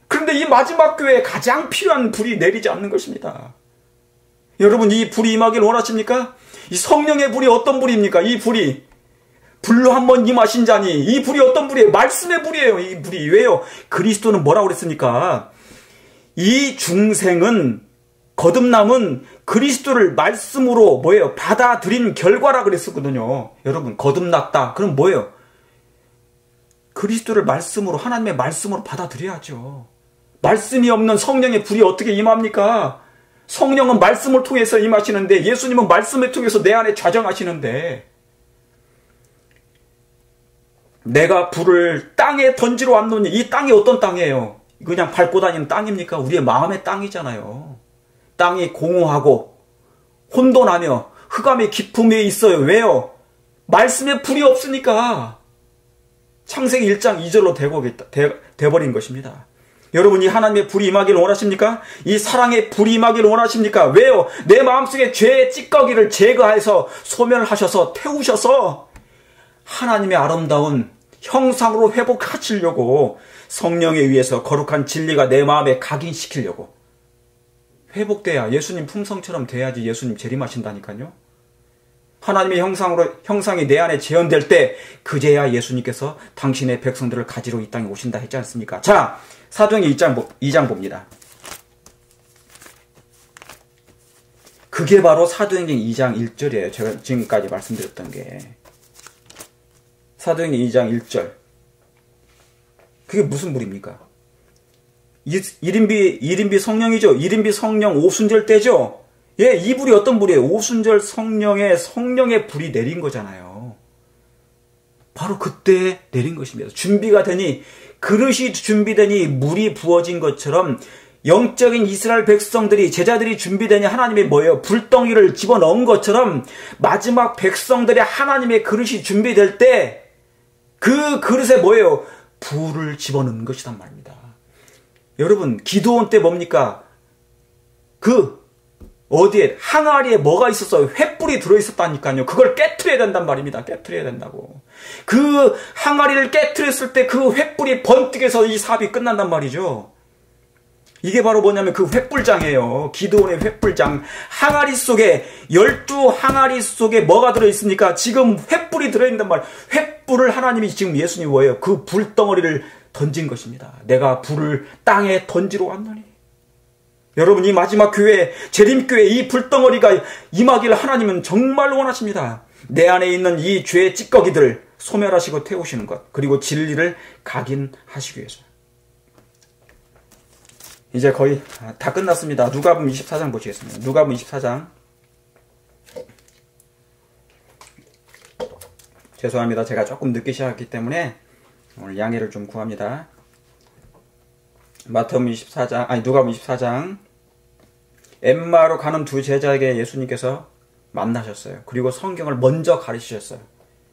A: 그런데 이 마지막 교회에 가장 필요한 불이 내리지 않는 것입니다. 여러분 이 불이 임하기를 원하십니까? 이 성령의 불이 어떤 불입니까? 이 불이 불로 한번 임하신 자니 이 불이 어떤 불이에요? 말씀의 불이에요. 이 불이. 왜요? 그리스도는 뭐라고 그랬습니까? 이 중생은 거듭남은 그리스도를 말씀으로 뭐예요? 받아들인 결과라 그랬었거든요. 여러분 거듭났다. 그럼 뭐예요? 그리스도를 말씀으로 하나님의 말씀으로 받아들여야죠. 말씀이 없는 성령의 불이 어떻게 임합니까? 성령은 말씀을 통해서 임하시는데 예수님은 말씀을 통해서 내 안에 좌정하시는데 내가 불을 땅에 던지러 왔노니 이 땅이 어떤 땅이에요? 그냥 밟고 다니는 땅입니까? 우리의 마음의 땅이잖아요. 땅이 공허하고 혼돈하며 흑암의 깊음에 있어요. 왜요? 말씀의 불이 없으니까. 창세기 1장 2절로 돼버린 것입니다. 여러분 이 하나님의 불이 임하기를 원하십니까? 이 사랑의 불이 임하기를 원하십니까? 왜요? 내 마음속에 죄의 찌꺼기를 제거해서 소멸하셔서 태우셔서 하나님의 아름다운 형상으로 회복하시려고 성령에 의해서 거룩한 진리가 내 마음에 각인시키려고 회복돼야 예수님 품성처럼 돼야지 예수님 재림하신다니까요. 하나님의 형상이 내 안에 재현될 때 그제야 예수님께서 당신의 백성들을 가지러 이 땅에 오신다 했지 않습니까? 자, 사도행전 2장 봅니다. 그게 바로 사도행전 2장 1절이에요. 제가 지금까지 말씀드렸던 게. 사도행전 2장 1절. 그게 무슨 물입니까? 1인비 성령이죠. 1인비 성령 오순절 때죠. 예, 이 불이 어떤 불이에요? 오순절 성령의 불이 내린 거잖아요. 바로 그때 내린 것입니다. 준비가 되니, 그릇이 준비되니 물이 부어진 것처럼 영적인 이스라엘 백성들이, 제자들이 준비되니 하나님의 뭐예요? 불덩이를 집어넣은 것처럼 마지막 백성들의 하나님의 그릇이 준비될 때 그 그릇에 뭐예요? 불을 집어넣는 것이란 말입니다. 여러분, 기도원 때 뭡니까? 어디에, 항아리에 뭐가 있었어요? 횃불이 들어있었다니까요. 그걸 깨트려야 된단 말입니다. 깨트려야 된다고. 그 항아리를 깨트렸을 때 그 횃불이 번뜩여서 이 사업이 끝난단 말이죠. 이게 바로 뭐냐면 그 횃불장이에요. 기도원의 횃불장. 항아리 속에, 12항아리 속에 뭐가 들어있습니까? 지금 횃불이 들어있단 말이에요. 횃불을 하나님이 지금 예수님이 뭐예요? 그 불덩어리를 던진 것입니다. 내가 불을 땅에 던지러 왔노니. 여러분, 이 마지막 교회, 재림교회 이 불덩어리가 임하기를 하나님은 정말 원하십니다. 내 안에 있는 이 죄의 찌꺼기들 소멸하시고 태우시는 것, 그리고 진리를 각인하시기 위해서. 이제 거의 다 끝났습니다. 누가복음 24장 보시겠습니다. 누가복음 24장. 죄송합니다. 제가 조금 늦게 시작했기 때문에 오늘 양해를 좀 구합니다. 누가복음 24장. 엠마로 가는 두 제자에게 예수님께서 만나셨어요. 그리고 성경을 먼저 가르치셨어요.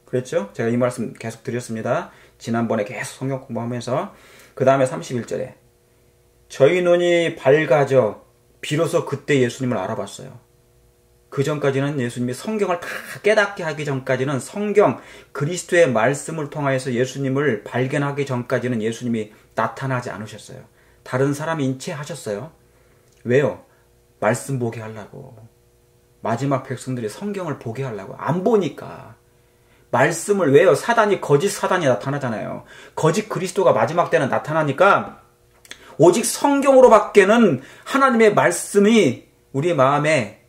A: 그랬죠? 제가 이 말씀 계속 드렸습니다. 지난번에 계속 성경 공부하면서. 그 다음에 31절에 저희 눈이 밝아져 비로소 그때 예수님을 알아봤어요. 그 전까지는 예수님이 성경을 다 깨닫게 하기 전까지는 성경, 그리스도의 말씀을 통하여서 예수님을 발견하기 전까지는 예수님이 나타나지 않으셨어요. 다른 사람이 인체하셨어요. 왜요? 말씀 보게 하려고. 마지막 백성들이 성경을 보게 하려고. 안 보니까. 말씀을 왜요? 거짓 사단이 나타나잖아요. 거짓 그리스도가 마지막 때는 나타나니까 오직 성경으로밖에는 하나님의 말씀이 우리 마음에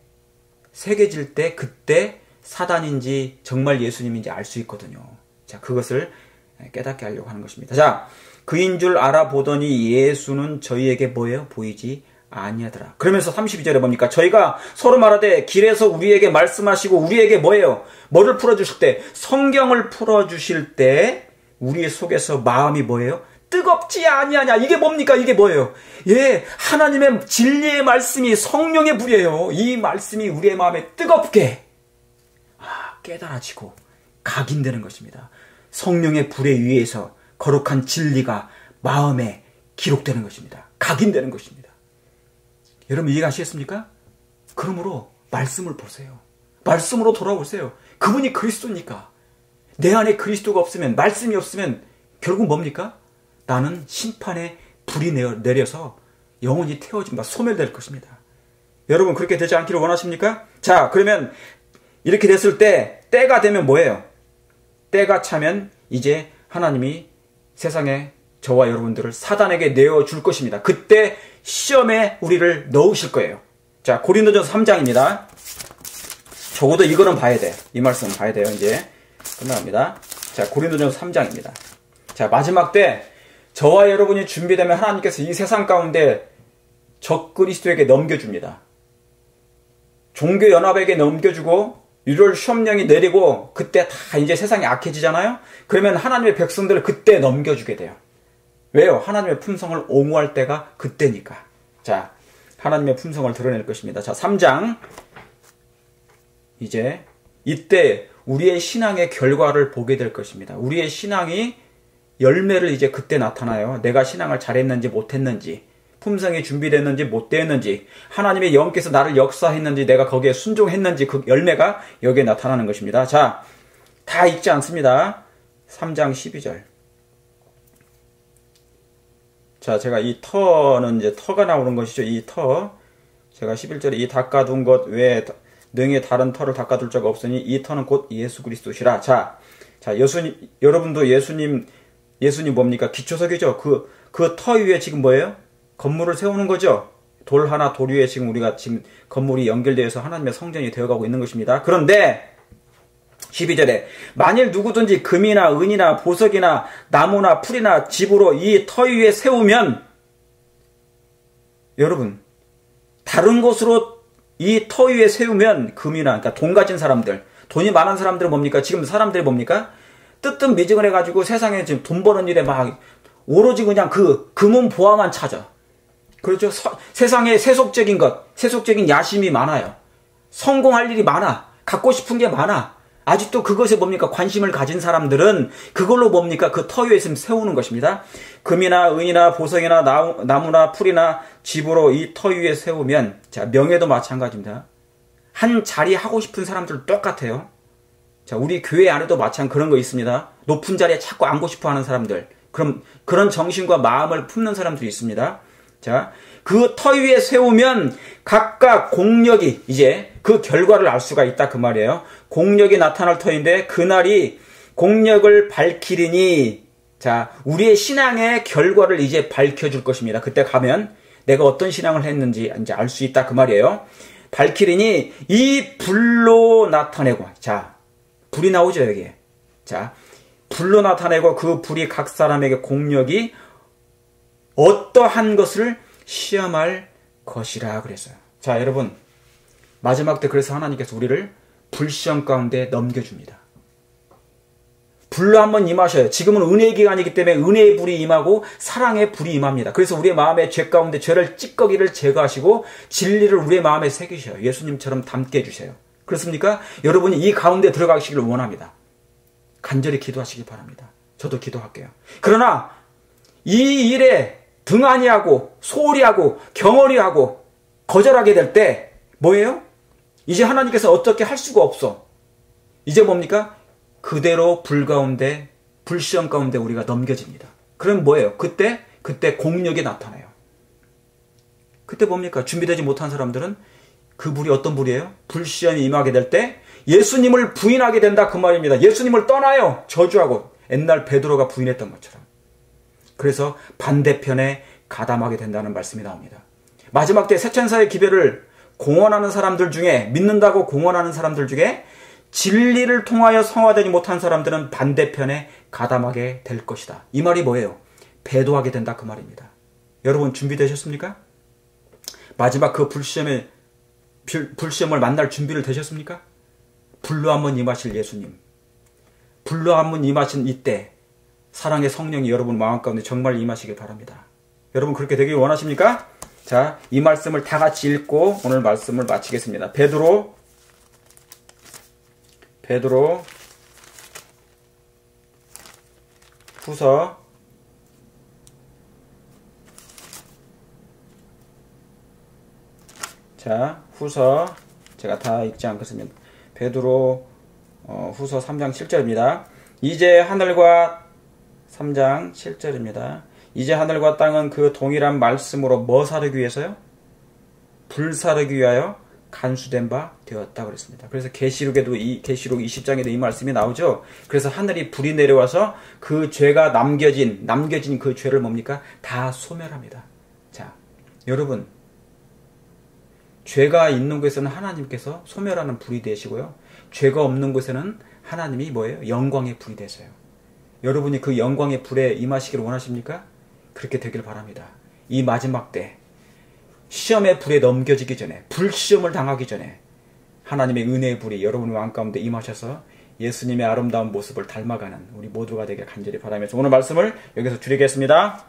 A: 새겨질 때 그때 사단인지 정말 예수님인지 알 수 있거든요. 자, 그것을 깨닫게 하려고 하는 것입니다. 자, 그인 줄 알아보더니 예수는 저희에게 뭐예요? 보이지 아니하더라. 그러면서 32절에 뭡니까? 저희가 서로 말하되 길에서 우리에게 말씀하시고 우리에게 뭐예요? 뭐를 풀어주실 때? 성경을 풀어주실 때 우리 속에서 마음이 뭐예요? 뜨겁지 아니하냐. 이게 뭡니까? 이게 뭐예요? 예, 하나님의 진리의 말씀이 성령의 불이에요. 이 말씀이 우리의 마음에 뜨겁게 깨달아지고 각인되는 것입니다. 성령의 불에 의해서 거룩한 진리가 마음에 기록되는 것입니다. 각인되는 것입니다. 여러분 이해가시겠습니까? 그러므로 말씀을 보세요. 말씀으로 돌아오세요. 그분이 그리스도니까. 내 안에 그리스도가 없으면, 말씀이 없으면 결국 뭡니까? 나는 심판의 불이 내려서 영원히 태워진다, 소멸될 것입니다. 여러분 그렇게 되지 않기를 원하십니까? 자, 그러면 이렇게 됐을 때 때가 되면 뭐예요? 때가 차면 이제 하나님이 세상에 저와 여러분들을 사단에게 내어줄 것입니다. 그때 시험에 우리를 넣으실 거예요. 자, 고린도전서 3장입니다. 적어도 이거는 봐야 돼. 이 말씀은 봐야 돼요. 이제 끝나갑니다. 자, 고린도전서 3장입니다. 자, 마지막 때 저와 여러분이 준비되면 하나님께서 이 세상 가운데 적 그리스도에게 넘겨줍니다. 종교연합에게 넘겨주고 유월 시험령이 내리고 그때 다 이제 세상이 악해지잖아요. 그러면 하나님의 백성들을 그때 넘겨주게 돼요. 왜요? 하나님의 품성을 옹호할 때가 그때니까. 자, 하나님의 품성을 드러낼 것입니다. 자, 3장. 이제 이때 우리의 신앙의 결과를 보게 될 것입니다. 우리의 신앙이 열매를 이제 그때 나타나요. 내가 신앙을 잘했는지 못했는지, 품성이 준비됐는지 못 됐는지, 하나님의 영께서 나를 역사했는지, 내가 거기에 순종했는지 그 열매가 여기에 나타나는 것입니다. 자, 다 읽지 않습니다. 3장 12절. 자, 제가 이 터는 이제 터가 나오는 것이죠. 이 터. 제가 11절에 이 닦아둔 것 외에 능히 다른 터를 닦아둘 자가 없으니 이 터는 곧 예수 그리스도시라. 자, 여러분도 예수님 뭡니까? 기초석이죠. 그 터 위에 지금 뭐예요? 건물을 세우는 거죠. 돌 하나 돌 위에 지금 우리가 지금 건물이 연결되어서 하나님의 성전이 되어가고 있는 것입니다. 그런데 12절에 만일 누구든지 금이나 은이나 보석이나 나무나 풀이나 집으로 이 터 위에 세우면, 여러분, 다른 곳으로 이 터 위에 세우면 금이나, 그러니까 돈 가진 사람들, 돈이 많은 사람들은 뭡니까? 지금 사람들이 뭡니까? 뜨뜻미지근해 가지고 세상에 지금 돈 버는 일에 막 오로지 그냥 그 금은 보화만 찾아. 그렇죠? 세상에 세속적인 것, 세속적인 야심이 많아요. 성공할 일이 많아. 갖고 싶은 게 많아. 아직도 그것에 뭡니까? 관심을 가진 사람들은 그걸로 뭡니까? 그 터 위에 있으면 세우는 것입니다. 금이나 은이나 보석이나 나무나 풀이나 집으로 이 터 위에 세우면, 자, 명예도 마찬가지입니다. 한 자리 하고 싶은 사람들 똑같아요. 자, 우리 교회 안에도 마찬가지 그런 거 있습니다. 높은 자리에 자꾸 앉고 싶어 하는 사람들. 그런 정신과 마음을 품는 사람들이 있습니다. 자, 그 터 위에 세우면 각각 공력이, 이제 그 결과를 알 수가 있다 그 말이에요. 공력이 나타날 터인데 그날이 공력을 밝히리니, 자, 우리의 신앙의 결과를 이제 밝혀줄 것입니다. 그때 가면 내가 어떤 신앙을 했는지 이제 알 수 있다 그 말이에요. 밝히리니 이 불로 나타내고, 자, 불이 나오죠 여기에. 자, 불로 나타내고 그 불이 각 사람에게 공력이 어떠한 것을 시험할 것이라 그랬어요. 자, 여러분, 마지막 때 그래서 하나님께서 우리를 불시험 가운데 넘겨줍니다. 불로 한번 임하셔요. 지금은 은혜의 기간이기 때문에 은혜의 불이 임하고 사랑의 불이 임합니다. 그래서 우리의 마음의 죄 가운데 죄를 찌꺼기를 제거하시고 진리를 우리의 마음에 새기셔요. 예수님처럼 담게 해주세요. 그렇습니까? 여러분이 이 가운데 들어가시기를 원합니다. 간절히 기도하시기 바랍니다. 저도 기도할게요. 그러나 이 일에 등한히 하고 소홀히 하고 경홀히 하고 거절하게 될 때 뭐예요? 이제 하나님께서 어떻게 할 수가 없어. 이제 뭡니까? 그대로 불 가운데, 불시험 가운데 우리가 넘겨집니다. 그럼 뭐예요? 그때 공력이 나타나요. 그때 뭡니까? 준비되지 못한 사람들은 그 불이 어떤 불이에요? 불시험이 임하게 될 때 예수님을 부인하게 된다 그 말입니다. 예수님을 떠나요. 저주하고, 옛날 베드로가 부인했던 것처럼. 그래서 반대편에 가담하게 된다는 말씀이 나옵니다. 마지막 때 세천사의 기별을 공언하는 사람들 중에, 믿는다고 공언하는 사람들 중에 진리를 통하여 성화되지 못한 사람들은 반대편에 가담하게 될 것이다. 이 말이 뭐예요? 배도하게 된다 그 말입니다. 여러분 준비되셨습니까? 마지막 그 불시험을 만날 준비를 되셨습니까? 불로 한번 임하실 예수님, 불로 한번 임하신 이때 사랑의 성령이 여러분 마음 가운데 정말 임하시길 바랍니다. 여러분 그렇게 되길 원하십니까? 자, 이 말씀을 다 같이 읽고 오늘 말씀을 마치겠습니다. 베드로 후서 후서 제가 다 읽지 않겠습니다. 베드로 후서 3장 7절입니다. 이제 하늘과 3장 7절입니다. 이제 하늘과 땅은 그 동일한 말씀으로 뭐 사르기 위해서요? 불 사르기 위하여 간수된 바 되었다 그랬습니다. 그래서 계시록 20장에도 이 말씀이 나오죠. 그래서 하늘이 불이 내려와서 그 죄가 남겨진 그 죄를 뭡니까? 다 소멸합니다. 자, 여러분, 죄가 있는 곳에서는 하나님께서 소멸하는 불이 되시고요. 죄가 없는 곳에는 하나님이 뭐예요? 영광의 불이 되세요. 여러분이 그 영광의 불에 임하시기를 원하십니까? 그렇게 되길 바랍니다. 이 마지막 때 시험의 불에 넘겨지기 전에, 불시험을 당하기 전에 하나님의 은혜의 불이 여러분의 마음 가운데 임하셔서 예수님의 아름다운 모습을 닮아가는 우리 모두가 되길 간절히 바라면서 오늘 말씀을 여기서 줄이겠습니다.